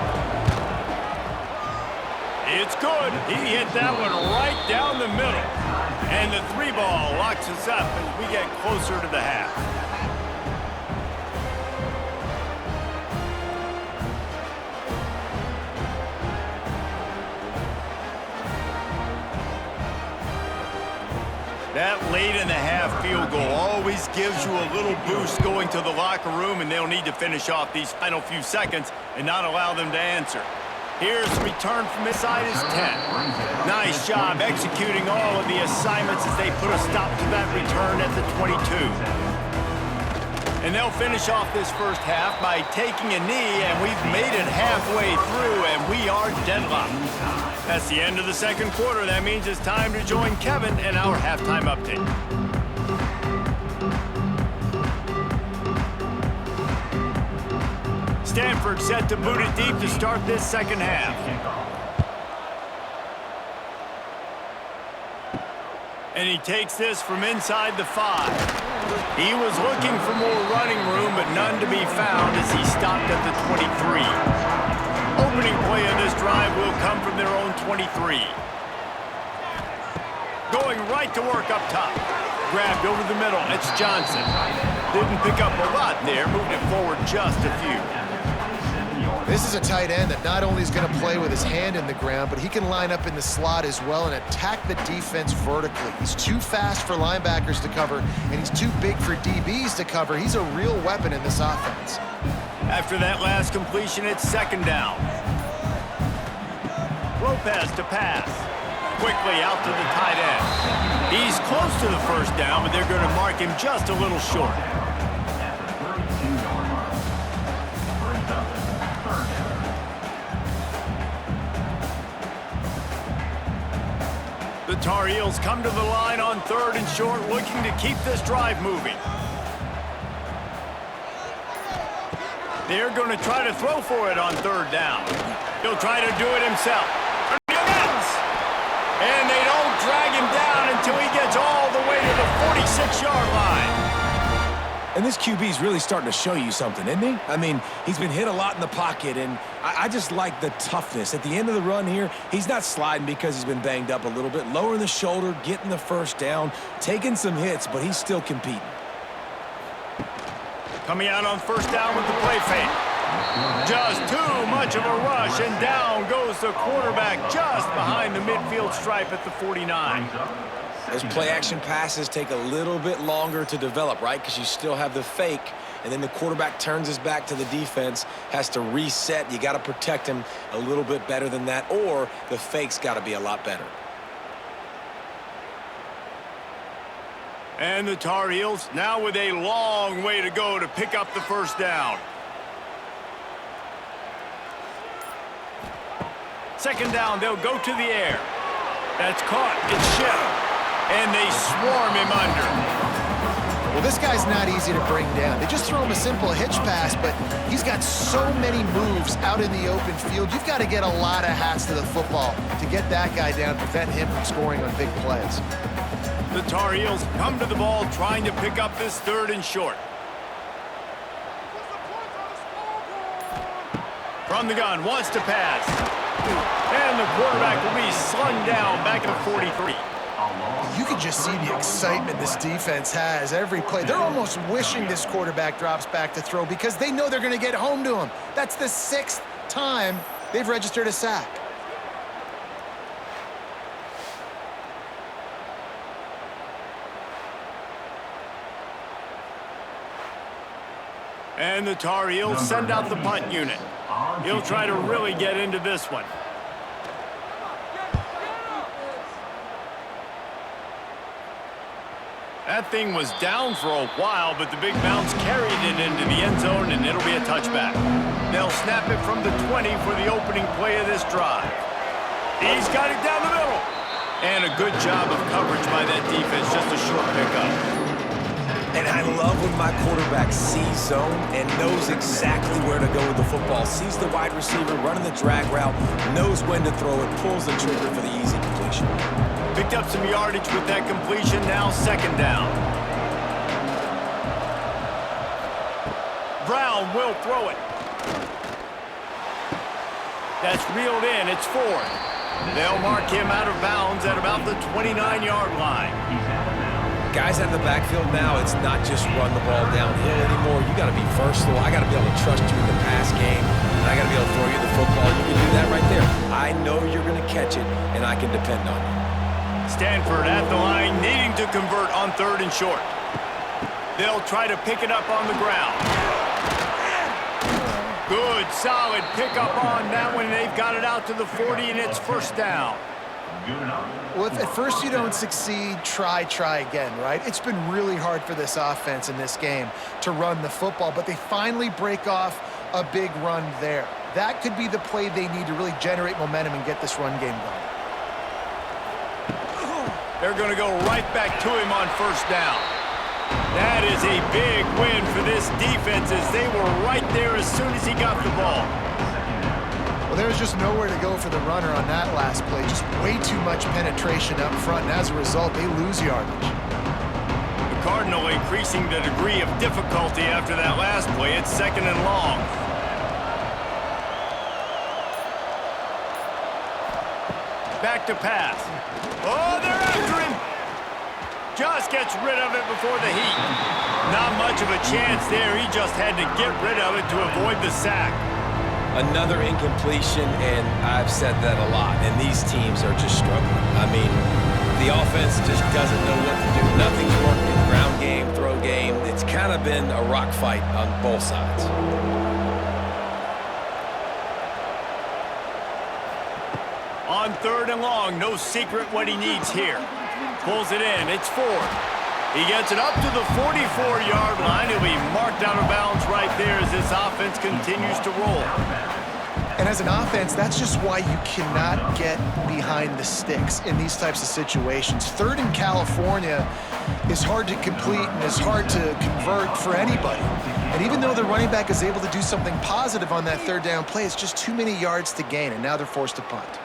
Speaker 1: It's good. He hit that one right down the middle. And the 3 ball locks us up as we get closer to the half. That late in the half field goal always gives you a little boost going to the locker room, and they'll need to finish off these final few seconds and not allow them to answer. Here's the return from this side is 10. Nice job executing all of the assignments as they put a stop to that return at the 22. And they'll finish off this first half by taking a knee, and we've made it halfway through, and we are deadlocked. That's the end of the second quarter. That means it's time to join Kevin in our halftime update. Stanford set to boot it deep to start this second half. And he takes this from inside the 5. He was looking for more running room, but none to be found as he stopped at the 23. Opening play of this drive will come from their own 23. Going right to work up top. Grabbed over the middle. It's Johnson. Didn't pick up a lot there. Moved it forward just a few.
Speaker 3: This is a tight end that not only is going to play with his hand in the ground, but he can line up in the slot as well and attack the defense vertically. He's too fast for linebackers to cover, and he's too big for DBs to cover. He's a real weapon in this offense.
Speaker 1: After that last completion, it's second down. Lopez to pass. Quickly out to the tight end. He's close to the first down, but they're going to mark him just a little short. The Tar Heels come to the line on third and short, looking to keep this drive moving. They're going to try to throw for it on third down. He'll try to do it himself. And they don't drag him down until he gets all the way to the 46-yard line.
Speaker 2: And this QB is really starting to show you something, isn't he? I mean, he's been hit a lot in the pocket, and I just like the toughness. At the end of the run here, he's not sliding because he's been banged up a little bit. Lowering the shoulder, getting the first down, taking some hits, but he's still competing.
Speaker 1: Coming out on first down with the play fake. Just too much of a rush, and down goes the quarterback just behind the midfield stripe at the 49.
Speaker 2: Those play-action passes take a little bit longer to develop, right? Because you still have the fake, and then the quarterback turns his back to the defense, has to reset. You got to protect him a little bit better than that, or the fake's got to be a lot better.
Speaker 1: And the Tar Heels now with a long way to go to pick up the first down. Second down, they'll go to the air. That's caught. It's shipped. And they swarm him under.
Speaker 3: Well, this guy's not easy to bring down. They just throw him a simple hitch pass, but he's got so many moves out in the open field. You've got to get a lot of hats to the football to get that guy down, prevent him from scoring on big plays.
Speaker 1: The Tar Heels come to the ball trying to pick up this third and short. From the gun, wants to pass. And the quarterback will be slung down back at the 43.
Speaker 3: You can just see the excitement this defense has every play. They're almost wishing this quarterback drops back to throw because they know they're going to get home to him. That's the 6th time they've registered a sack.
Speaker 1: And the Tar Heels send out the punt unit. He'll try to really get into this one. That thing was down for a while, but the big bounce carried it into the end zone, and it'll be a touchback. They'll snap it from the 20 for the opening play of this drive. He's got it down the middle. And a good job of coverage by that defense, just a short pickup.
Speaker 2: And I love when my quarterback sees zone and knows exactly where to go with the football. Sees the wide receiver running the drag route, knows when to throw it, pulls the trigger for the easy completion.
Speaker 1: Picked up some yardage with that completion, now second down. Brown will throw it. That's reeled in, it's 4. They'll mark him out of bounds at about the 29-yard line.
Speaker 2: Guys out in the backfield now, it's not just run the ball downhill anymore. You got to be versatile. I got to be able to trust you in the pass game, and I got to be able to throw you the football. You can do that right there. I know you're going to catch it, and I can depend on you.
Speaker 1: Stanford at the line, needing to convert on third and short. They'll try to pick it up on the ground. Good, solid pickup on that one. They've got it out to the 40, and it's first down.
Speaker 3: Well, if at first you don't succeed, try again, right? It's been really hard for this offense in this game to run the football, but they finally break off a big run there. That could be the play they need to really generate momentum and get this run game going.
Speaker 1: They're going to go right back to him on first down. That is a big win for this defense as they were right there as soon as he got the ball.
Speaker 3: Well, there was just nowhere to go for the runner on that last play. Just way too much penetration up front, and as a result, they lose yardage.
Speaker 1: The Cardinal increasing the degree of difficulty after that last play. It's second and long. Back to pass. Oh, they're after him. Just gets rid of it before the heat. Not much of a chance there. He just had to get rid of it to avoid the sack.
Speaker 2: Another incompletion, and I've said that a lot, and these teams are just struggling. I mean, the offense just doesn't know what to do. Nothing's working. Ground game, throw game. It's kind of been a rock fight on both sides.
Speaker 1: On third and long, no secret what he needs here. Pulls it in, it's 4. He gets it up to the 44-yard line. He'll be marked out of bounds right there as this offense continues to roll.
Speaker 3: And as an offense, that's just why you cannot get behind the sticks in these types of situations. Third in California is hard to complete and is hard to convert for anybody. And even though the running back is able to do something positive on that third down play, it's just too many yards to gain, and now they're forced to punt.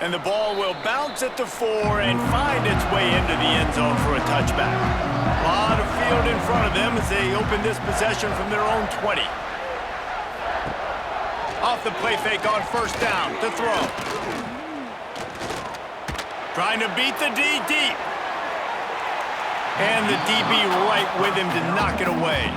Speaker 1: And the ball will bounce at the 4 and find its way into the end zone for a touchback. A lot of field in front of them as they open this possession from their own 20. Off the play fake on first down to throw. Trying to beat the D deep. And the DB right with him to knock it away.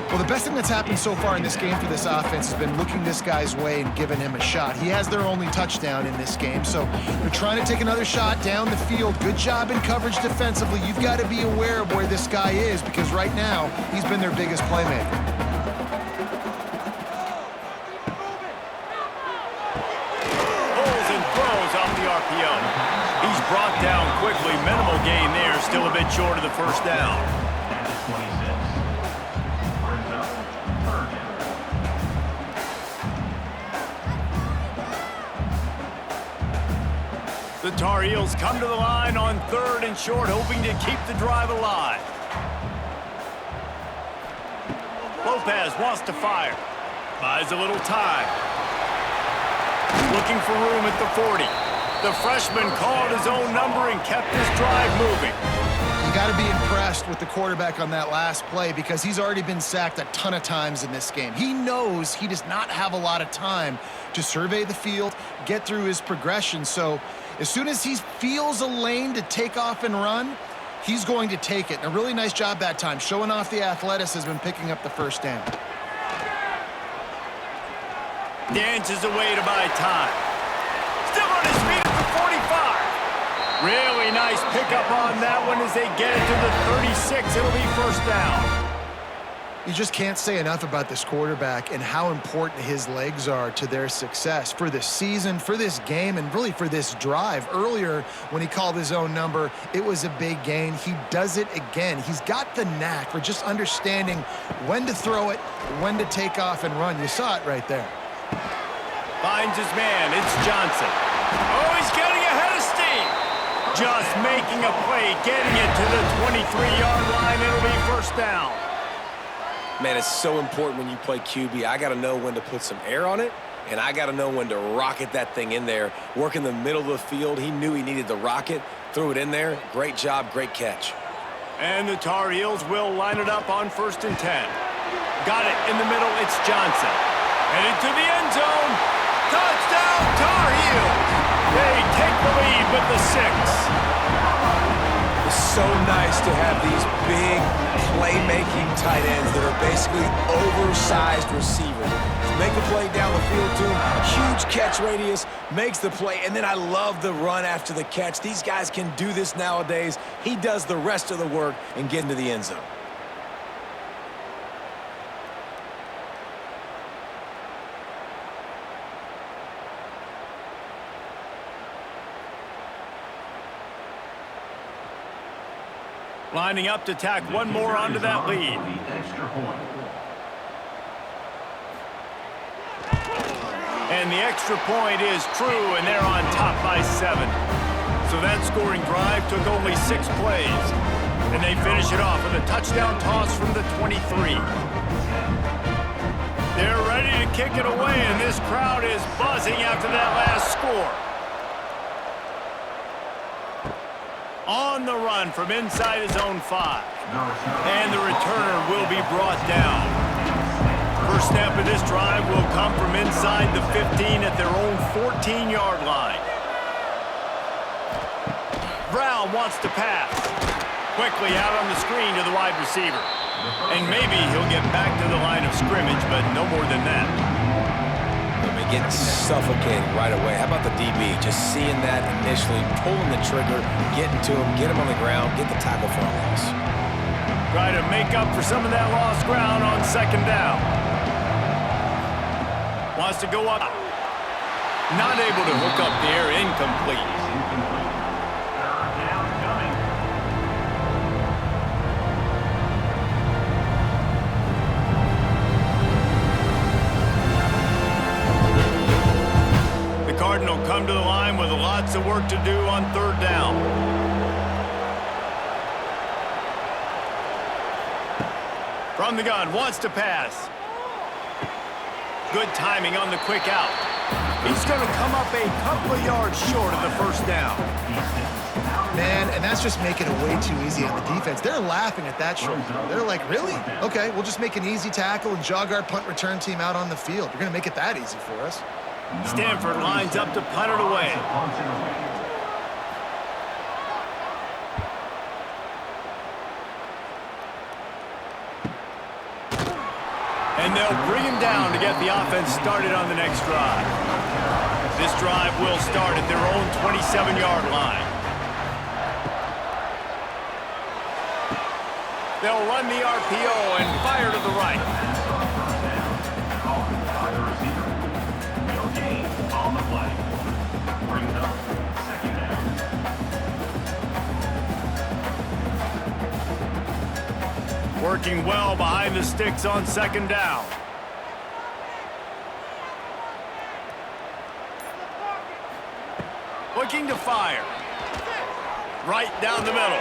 Speaker 3: Well, the best thing that's happened so far in this game for this offense has been looking this guy's way and giving him a shot. He has their only touchdown in this game, so they're trying to take another shot down the field. Good job in coverage defensively. You've got to be aware of where this guy is because right now he's been their biggest playmaker.
Speaker 1: Pulls and throws off the RPO. He's brought down quickly. Minimal gain there, still a bit short of the first down. The Tar Heels come to the line on 3rd and short, hoping to keep the drive alive. Lopez wants to fire. Buys a little time. Looking for room at the 40. The freshman called his own number and kept his drive moving.
Speaker 3: You got to be impressed with the quarterback on that last play because he's already been sacked a ton of times in this game. He knows he does not have a lot of time to survey the field, get through his progression. So as soon as he feels a lane to take off and run, he's going to take it. And a really nice job that time, showing off the athleticism and picking up the first down.
Speaker 1: Dances away to buy time. Still on his feet at the 45. Really nice pickup on that one as they get it to the 36. It'll be first down.
Speaker 3: You just can't say enough about this quarterback and how important his legs are to their success for this season, for this game, and really for this drive. Earlier, when he called his own number, it was a big gain. He does it again. He's got the knack for just understanding when to throw it, when to take off and run. You saw it right there.
Speaker 1: Finds his man. It's Johnson. Oh, he's getting ahead of steam. Just making a play, getting it to the 23-yard line. It'll be first down.
Speaker 2: Man, it's so important when you play QB. I got to know when to put some air on it, and I got to know when to rocket that thing in there. Work in the middle of the field. He knew he needed the rocket. Threw it in there. Great job, great catch.
Speaker 1: And the Tar Heels will line it up on 1st and 10. Got it in the middle. It's Johnson. Headed to the end zone. Touchdown, Tar Heels. They take the lead with the 6.
Speaker 2: It's so nice to have these big playmaking tight ends that are basically oversized receivers. Make a play down the field to him, huge catch radius, makes the play, and then I love the run after the catch. These guys can do this nowadays. He does the rest of the work and get into the end zone.
Speaker 1: Lining up to tack one more onto that lead. And the extra point is true, and they're on top by 7. So that scoring drive took only 6 plays. And they finish it off with a touchdown toss from the 23. They're ready to kick it away, and this crowd is buzzing after that last score. On the run from inside his own 5. And the returner will be brought down. First snap of this drive will come from inside the 15 at their own 14-yard line. Brown wants to pass. Quickly out on the screen to the wide receiver. And maybe he'll get back to the line of scrimmage, but no more than that.
Speaker 2: Getting suffocated right away. How about the DB? Just seeing that initially, pulling the trigger, getting to him, get him on the ground, get the tackle for a loss.
Speaker 1: Try to make up for some of that lost ground on 2nd down. Wants to go up. Not able to hook up there. Incomplete. Cardinal come to the line with lots of work to do on 3rd down. From the gun, wants to pass. Good timing on the quick out. He's going to come up a couple of yards short of the first down.
Speaker 3: Man, and that's just making it way too easy on the defense. They're laughing at that short throw. They're like, really? Okay, we'll just make an easy tackle and jog our punt return team out on the field. We're going to make it that easy for us.
Speaker 1: Stanford lines up to punt it away. And they'll bring him down to get the offense started on the next drive. This drive will start at their own 27-yard line. They'll run the RPO and fire to the right. Working well behind the sticks on second down. Looking to fire. Right down the middle.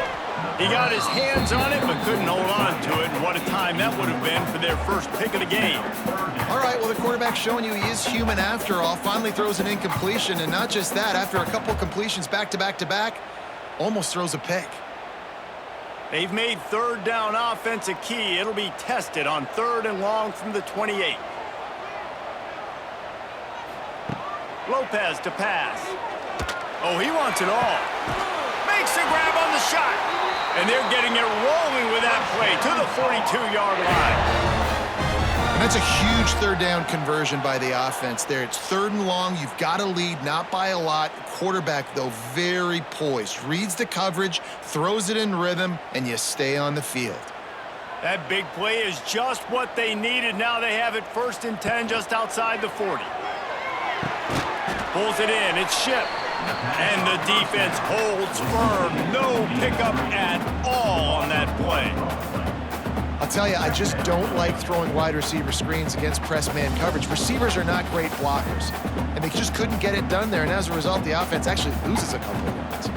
Speaker 1: He got his hands on it, but couldn't hold on to it. And what a time that would have been for their first pick of the game.
Speaker 3: All right, well, the quarterback's showing you he is human after all. Finally throws an incompletion, and not just that, after a couple completions back-to-back-to-back, almost throws a pick.
Speaker 1: They've made third down offense a key. It'll be tested on 3rd and long from the 28. Lopez to pass. Oh, he wants it all. Makes a grab on the shot. And they're getting it rolling with that play to the 42-yard line.
Speaker 3: And that's a huge third down conversion by the offense there. It's 3rd and long. You've got to lead, not by a lot. Quarterback, though, very poised. Reads the coverage, throws it in rhythm, and you stay on the field.
Speaker 1: That big play is just what they needed. Now they have it 1st and 10 just outside the 40. Pulls it in. It's Ship. And the defense holds firm. No pickup at all on that play.
Speaker 3: I'll tell you, I just don't like throwing wide receiver screens against press man coverage. Receivers are not great blockers, and they just couldn't get it done there, and as a result, the offense actually loses a couple of yards.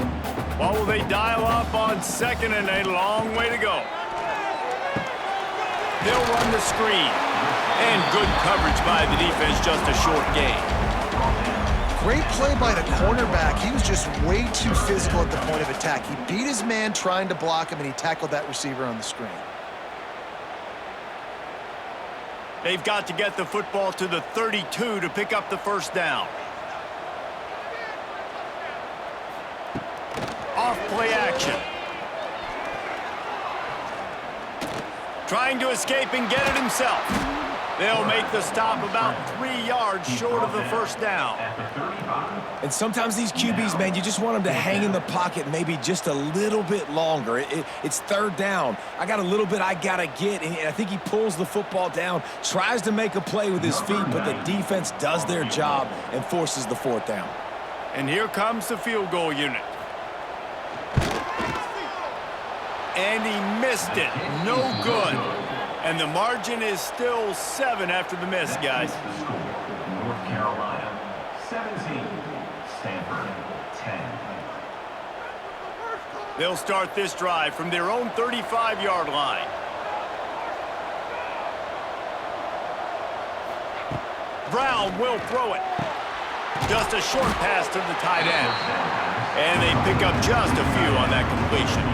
Speaker 1: Well, will they dial up on 2nd and a long way to go? They'll run the screen, and good coverage by the defense, just a short gain.
Speaker 3: Great play by the cornerback. He was just way too physical at the point of attack. He beat his man trying to block him, and he tackled that receiver on the screen.
Speaker 1: They've got to get the football to the 32 to pick up the first down. Off play action. Trying to escape and get it himself. They'll make the stop about 3 yards short of the first down.
Speaker 2: And sometimes these QBs, man, you just want them to hang in the pocket maybe just a little bit longer. It's 3rd down. I got a little bit I got to get, and I think he pulls the football down, tries to make a play with his feet, but the defense does their job and forces the 4th down.
Speaker 1: And here comes the field goal unit. And he missed it. No good. And the margin is still 7 after the miss, guys.
Speaker 4: North Carolina 17, Stanford 10.
Speaker 1: They'll start this drive from their own 35-yard line. Brown will throw it. Just a short pass to the tight end. And they pick up just a few on that completion.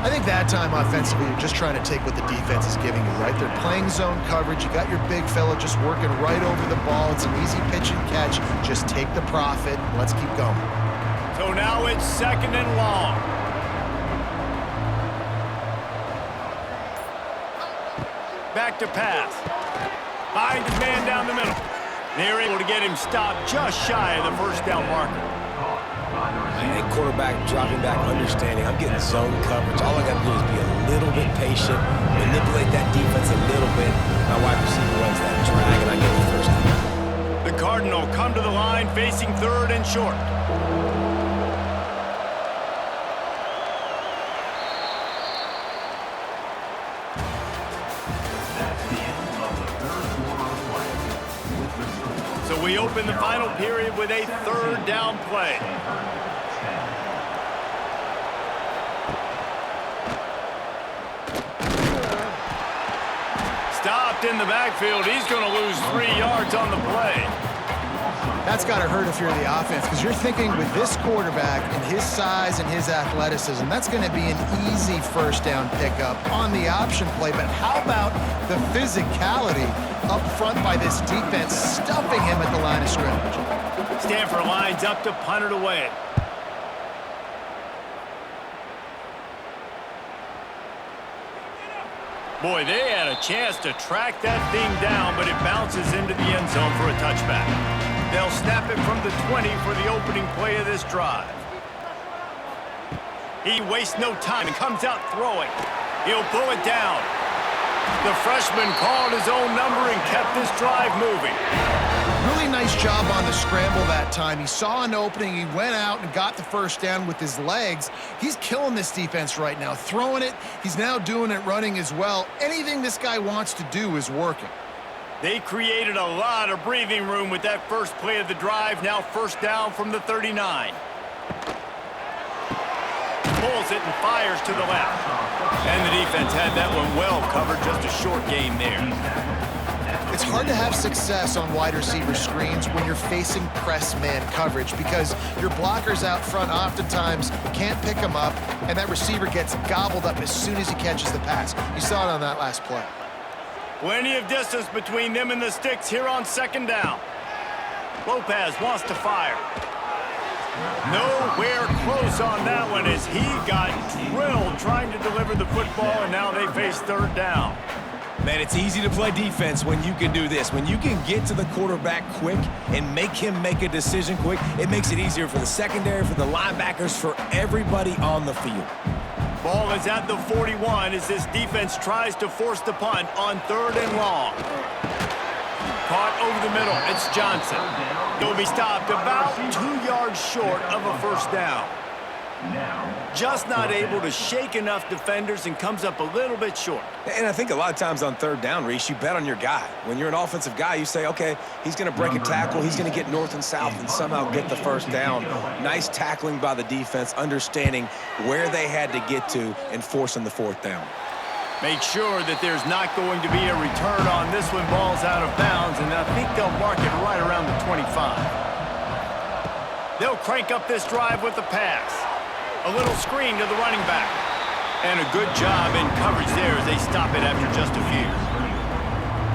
Speaker 3: I think that time offensively, you're just trying to take what the defense is giving you, right? They're playing zone coverage. You got your big fella just working right over the ball. It's an easy pitch and catch. Just take the profit. Let's keep going.
Speaker 1: So now it's 2nd and long. Back to pass. Finds his man down the middle. They're able to get him stopped just shy of the first down marker.
Speaker 2: And quarterback dropping back, understanding I'm getting zone coverage. All I got to do is be a little bit patient, manipulate that defense a little bit. My wide receiver runs that drag, and I get the first down.
Speaker 1: The Cardinal come to the line facing 3rd and short.
Speaker 4: That's the end of the 3rd quarter of play. With the score,
Speaker 1: So we open the final period with a 3rd down play. Trapped in the backfield. He's going to lose 3 yards on the play.
Speaker 3: That's got to hurt if you're the offense, because you're thinking with this quarterback and his size and his athleticism, that's going to be an easy first down pickup on the option play. But how about the physicality up front by this defense, stuffing him at the line of scrimmage?
Speaker 1: Stanford lines up to punt it away. Boy, they had a chance to track that thing down, but it bounces into the end zone for a touchback. They'll snap it from the 20 for the opening play of this drive. He wastes no time and comes out throwing. He'll pull it down. The freshman called his own number and kept this drive moving.
Speaker 3: Really nice job on the scramble that time. He saw an opening. He went out and got the first down with his legs. He's killing this defense right now. Throwing it. He's now doing it running as well. Anything this guy wants to do is working.
Speaker 1: They created a lot of breathing room with that first play of the drive. Now first down from the 39. Pulls it and fires to the left. And the defense had that one well covered. Just a short game there.
Speaker 3: It's hard to have success on wide receiver screens when you're facing press man coverage, because your blockers out front oftentimes can't pick them up, and that receiver gets gobbled up as soon as he catches the pass. You saw it on that last play.
Speaker 1: Plenty of distance between them and the sticks here on second down. Lopez wants to fire. Nowhere close on that one as he got drilled trying to deliver the football, and now they face third down.
Speaker 2: Man, it's easy to play defense when you can do this. When you can get to the quarterback quick and make him make a decision quick, it makes it easier for the secondary, for the linebackers, for everybody on the field.
Speaker 1: Ball is at the 41 as this defense tries to force the punt on third and long. Caught over the middle. It's Johnson. He'll be stopped about 2 yards short of a first down. Just not able to shake enough defenders and comes up a little bit short.
Speaker 2: And I think a lot of times on third down, Reese, you bet on your guy. When you're an offensive guy, you say, okay, he's going to break a tackle, he's going to get north and south and somehow get the first down. Nice tackling by the defense, understanding where they had to get to and forcing the fourth down.
Speaker 1: Make sure that there's not going to be a return on this one. Ball's out of bounds, and I think they'll mark it right around the 25. They'll crank up this drive with the pass. A little screen to the running back. And a good job in coverage there as they stop it after just a few.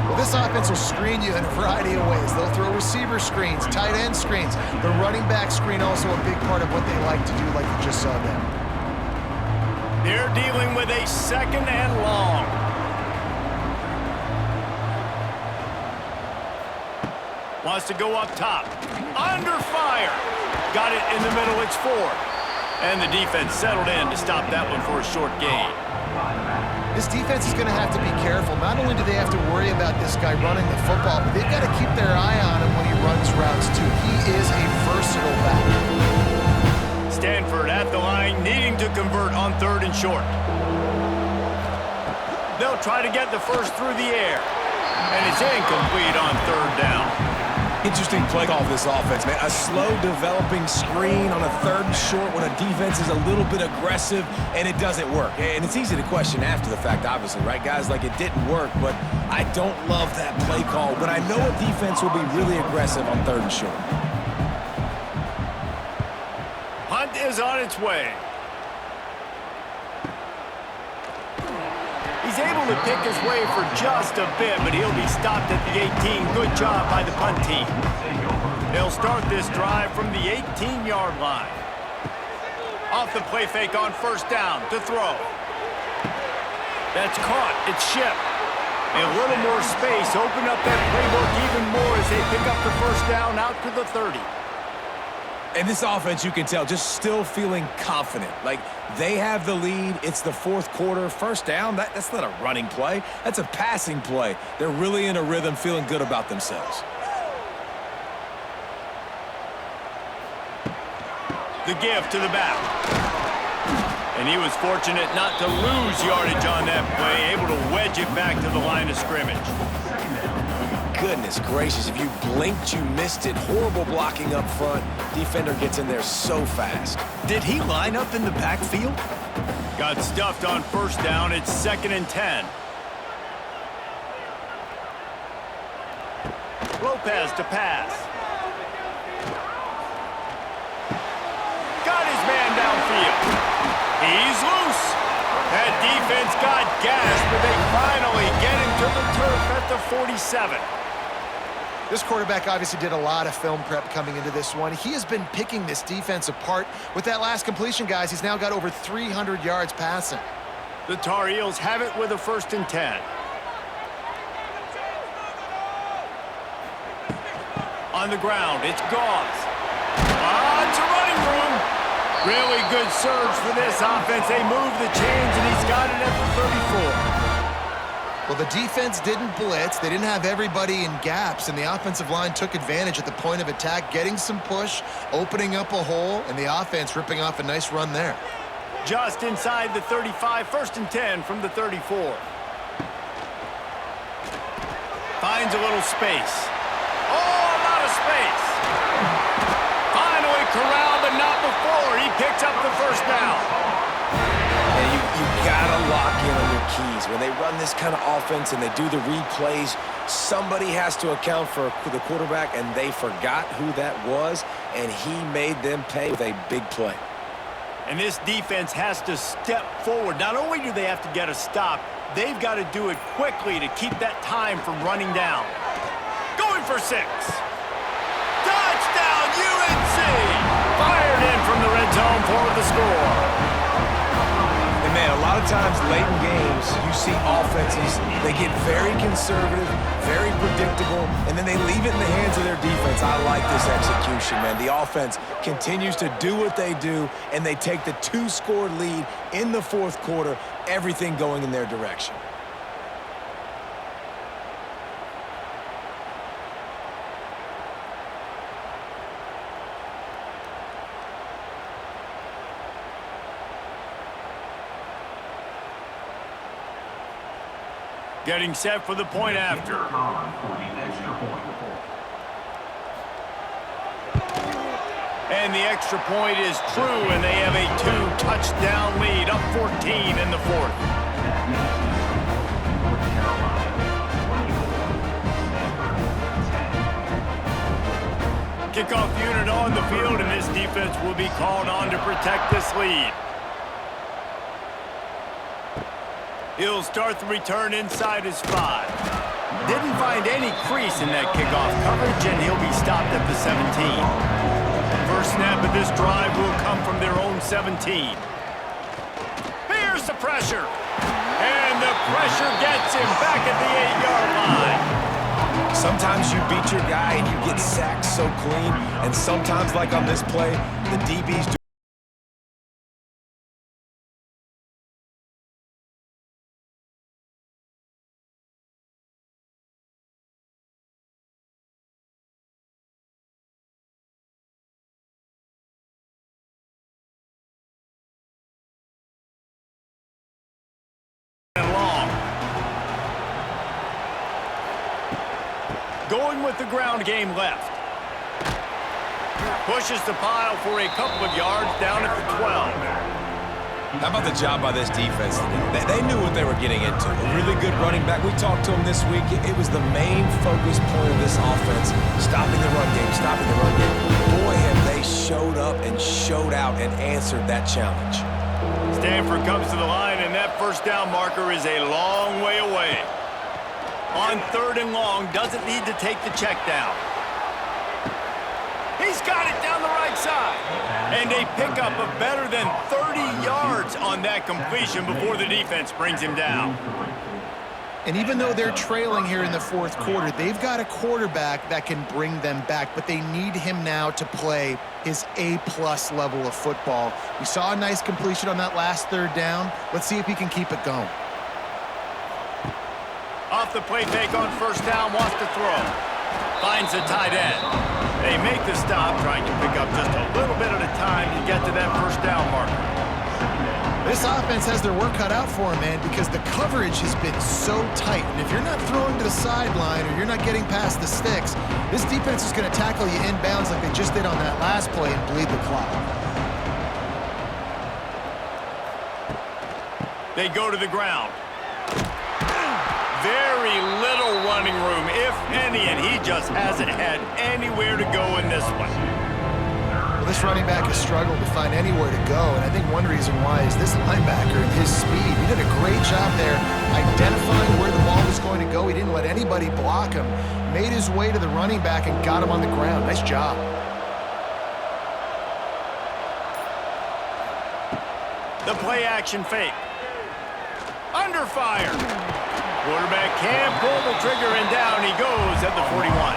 Speaker 3: Well, this offense will screen you in a variety of ways. They'll throw receiver screens, tight end screens. The running back screen also a big part of what they like to do, like you just saw there.
Speaker 1: They're dealing with a second and long. Wants to go up top. Under fire. Got it in the middle. It's 4. And the defense settled in to stop that one for a short gain.
Speaker 3: This defense is going to have to be careful. Not only do they have to worry about this guy running the football, but they've got to keep their eye on him when he runs routes too. He is a versatile back.
Speaker 1: Stanford at the line, needing to convert on third and short. They'll try to get the first through the air. And it's incomplete on third down.
Speaker 2: Interesting play call of this offense, man. A slow developing screen on a third and short when a defense is a little bit aggressive and it doesn't work. And it's easy to question after the fact, obviously, right, guys? Like, it didn't work, but I don't love that play call when I know a defense will be really aggressive on third and short.
Speaker 1: Hunt is on its way. He's able to pick his way for just a bit, but he'll be stopped at the 18. Good job by the punt team. They'll start this drive from the 18-yard line. Off the play fake on first down to throw. That's caught. It's shipped. And a little more space. Open up that playbook even more as they pick up the first down out to the 30.
Speaker 2: And this offense, you can tell, just still feeling confident. Like, they have the lead. It's the fourth quarter. First down, that's not a running play. That's a passing play. They're really in a rhythm, feeling good about themselves.
Speaker 1: The give to the back. And he was fortunate not to lose yardage on that play, able to wedge it back to the line of scrimmage.
Speaker 2: Goodness gracious, if you blinked, you missed it. Horrible blocking up front. Defender gets in there so fast.
Speaker 1: Did he line up in the backfield? Got stuffed on first down. It's 2nd and 10. Lopez to pass. Got his man downfield. He's loose. That defense got gassed, but they finally get him to the turf at the 47.
Speaker 3: This quarterback obviously did a lot of film prep coming into this one. He has been picking this defense apart. With that last completion, guys, he's now got over 300 yards passing.
Speaker 1: The Tar Heels have it with a 1st and 10. On the ground, it's Gauze. It's a running room. Really good surge for this offense. They move the chains, and he's got it at the 34.
Speaker 3: Well, the defense didn't blitz. They didn't have everybody in gaps, and the offensive line took advantage at the point of attack, getting some push, opening up a hole, and the offense ripping off a nice run there.
Speaker 1: Just inside the 35, 1st and 10 from the 34. Finds a little space. Oh, a lot of space. Finally corralled, but not before. He picks up the 1st down.
Speaker 2: You gotta lock in on your keys. When they run this kind of offense and they do the replays, somebody has to account for the quarterback, and they forgot who that was, and he made them pay with a big play.
Speaker 1: And this defense has to step forward. Not only do they have to get a stop, they've got to do it quickly to keep that time from running down. Going for 6. Touchdown, UNC! Fired in from the red zone for the score.
Speaker 2: And man, a lot of times late in games, you see offenses, they get very conservative, very predictable, and then they leave it in the hands of their defense. I like this execution, man. The offense continues to do what they do, and they take the 2-score lead in the 4th quarter, everything going in their direction.
Speaker 1: Getting set for the point after. And the extra point is true, and they have a 2-touchdown lead, up 14 in the 4th. Kickoff unit on the field, and this defense will be called on to protect this lead. He'll start the return inside his 5. Didn't find any crease in that kickoff coverage, and he'll be stopped at the 17. First snap of this drive will come from their own 17. Here's the pressure. And the pressure gets him back at the 8-yard line.
Speaker 2: Sometimes you beat your guy and you get sacked so clean, and sometimes, like on this play, the DBs do
Speaker 1: going with the ground game left. Pushes the pile for a couple of yards down at the 12.
Speaker 2: How about the job by this defense? They knew what they were getting into. A really good running back. We talked to him this week. It was the main focus point of this offense, stopping the run game, stopping the run game. Boy, have they showed up and showed out and answered that challenge.
Speaker 1: Stanford comes to the line, and that 1st down marker is a long way away. On 3rd and long, doesn't need to take the check down. He's got it down the right side. And a pickup of better than 30 yards on that completion before the defense brings him down.
Speaker 3: And even though they're trailing here in the 4th quarter, they've got a quarterback that can bring them back, but they need him now to play his A-plus level of football. We saw a nice completion on that last 3rd down. Let's see if he can keep it going.
Speaker 1: Off the play fake on 1st down, wants to throw. Finds the tight end. They make the stop, trying to pick up just a little bit at a time to get to that 1st down marker.
Speaker 3: This offense has their work cut out for them, man, because the coverage has been so tight. And if you're not throwing to the sideline or you're not getting past the sticks, this defense is going to tackle you inbounds like they just did on that last play and bleed the clock. They go to the ground. Very little running room, if
Speaker 1: any, and he just hasn't had anywhere to go in this one.
Speaker 3: Well, this running back has struggled to find anywhere to go, and I think one reason why is this linebacker and his speed. He did a great job there identifying where the ball was going to go. He didn't let anybody block him, made his way to the running back and got him on the ground. Nice job.
Speaker 1: The play action fake. Under fire. Quarterback can't pull the trigger, and down he goes at the 41.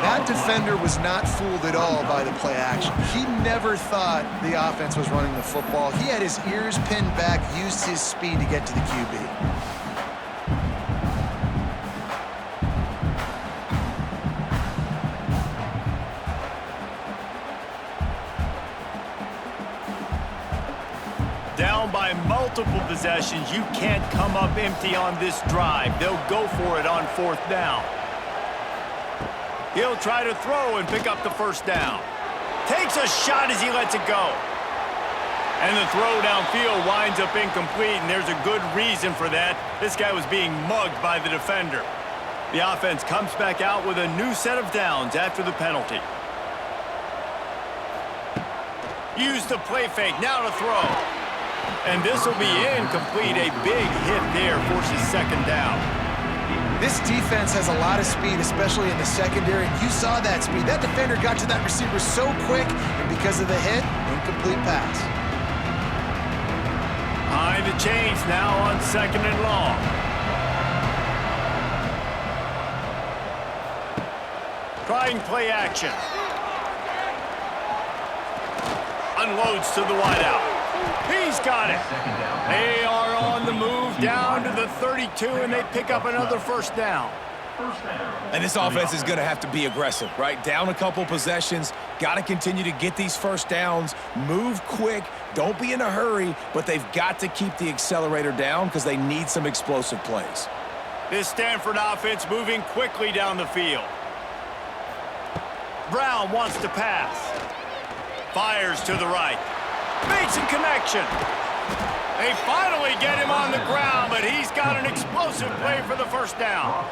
Speaker 3: That defender was not fooled at all by the play action. He never thought the offense was running the football. He had his ears pinned back, used his speed to get to the QB.
Speaker 1: Down by multiple possessions, you can't come up empty on this drive. They'll go for it on 4th down. He'll try to throw and pick up the 1st down. Takes a shot as he lets it go. And the throw downfield winds up incomplete, and there's a good reason for that. This guy was being mugged by the defender. The offense comes back out with a new set of downs after the penalty. Use the play fake, now to throw. And this will be incomplete. A big hit there forces 2nd down.
Speaker 3: This defense has a lot of speed, especially in the secondary. You saw that speed. That defender got to that receiver so quick, and because of the hit, incomplete pass.
Speaker 1: Behind the chains now on 2nd and long. Trying play action. Unloads to the wideout. He's got it. They are on the move down to the 32, and they pick up another 1st down.
Speaker 2: And this offense is going to have to be aggressive, right? Down a couple possessions, got to continue to get these 1st downs, move quick, don't be in a hurry, but they've got to keep the accelerator down because they need some explosive plays.
Speaker 1: This Stanford offense moving quickly down the field. Brown wants to pass. Fires to the right. Makes a connection. They finally get him on the ground, but he's got an explosive play for the 1st down.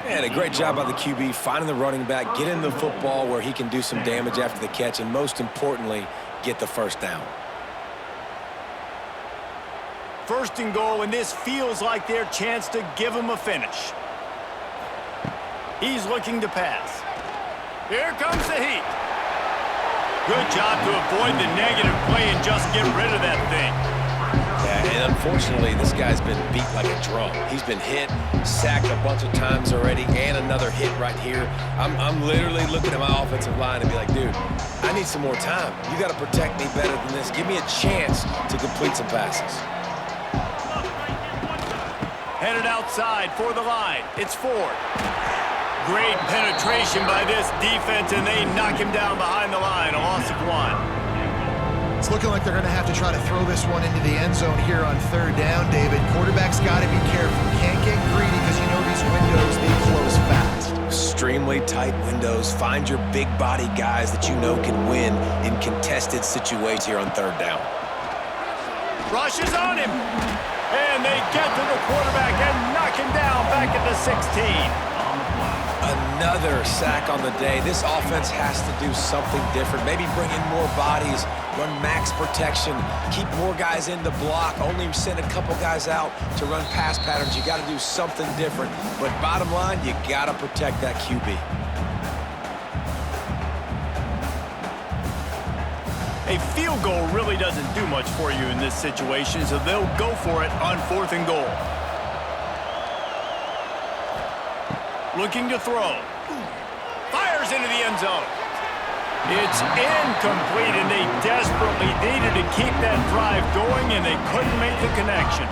Speaker 2: And a great job by the QB finding the running back, getting the football where he can do some damage after the catch, and most importantly, get the 1st down.
Speaker 1: 1st and goal, and this feels like their chance to give him a finish. He's looking to pass. Here comes the heat. Good job to avoid the negative play and just get rid of that thing.
Speaker 2: Yeah, and unfortunately, this guy's been beat like a drum. He's been hit, sacked a bunch of times already, and another hit right here. I'm literally looking at my offensive line and be like, dude, I need some more time. You got to protect me better than this. Give me a chance to complete some passes.
Speaker 1: Headed outside for the line. It's Ford. Great penetration by this defense, and they knock him down behind the line. A loss of 1.
Speaker 3: It's looking like they're going to have to try to throw this one into the end zone here on 3rd down, David. Quarterback's got to be careful. Can't get greedy because you know these windows, they close fast.
Speaker 2: Extremely tight windows. Find your big body guys that you know can win in contested situations here on 3rd down.
Speaker 1: Rushes on him. And they get to the quarterback and knock him down back at the 16.
Speaker 2: Another sack on the day. This offense has to do something different. Maybe bring in more bodies, run max protection, keep more guys in the block, only send a couple guys out to run pass patterns. You got to do something different. But bottom line, you got to protect that QB.
Speaker 1: A field goal really doesn't do much for you in this situation, so they'll go for it on 4th and goal. Looking to throw. Fires into the end zone. It's incomplete, and they desperately needed to keep that drive going, and they couldn't make the connection.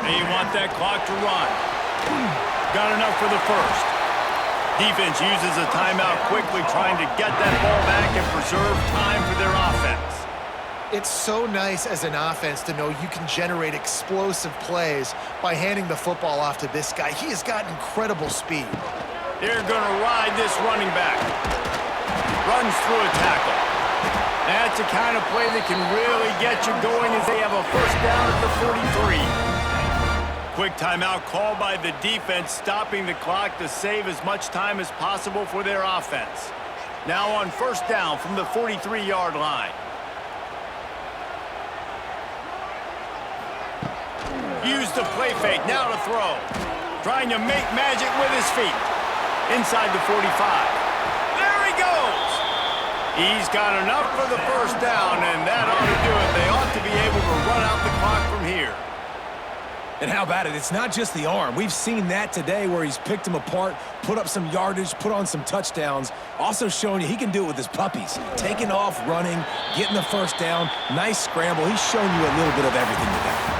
Speaker 1: They want that clock to run. Got enough for the 1st. Defense uses a timeout quickly, trying to get that ball back and preserve time for their offense.
Speaker 3: It's so nice as an offense to know you can generate explosive plays by handing the football off to this guy. He has got incredible speed.
Speaker 1: They're going to ride this running back. Runs through a tackle. That's the kind of play that can really get you going as they have a 1st down at the 43. Quick timeout called by the defense, stopping the clock to save as much time as possible for their offense. Now on first down from the 43-yard line. Use the play fake, now to throw. Trying to make magic with his feet. Inside the 45. There he goes! He's got enough for the first down, and that ought to do it. They ought to be able to run out the clock from here.
Speaker 2: And how about it? It's not just the arm. We've seen that today where he's picked them apart, put up some yardage, put on some touchdowns. Also showing you he can do it with his puppies. Taking off, running, getting the first down. Nice scramble. He's shown you a little bit of everything today.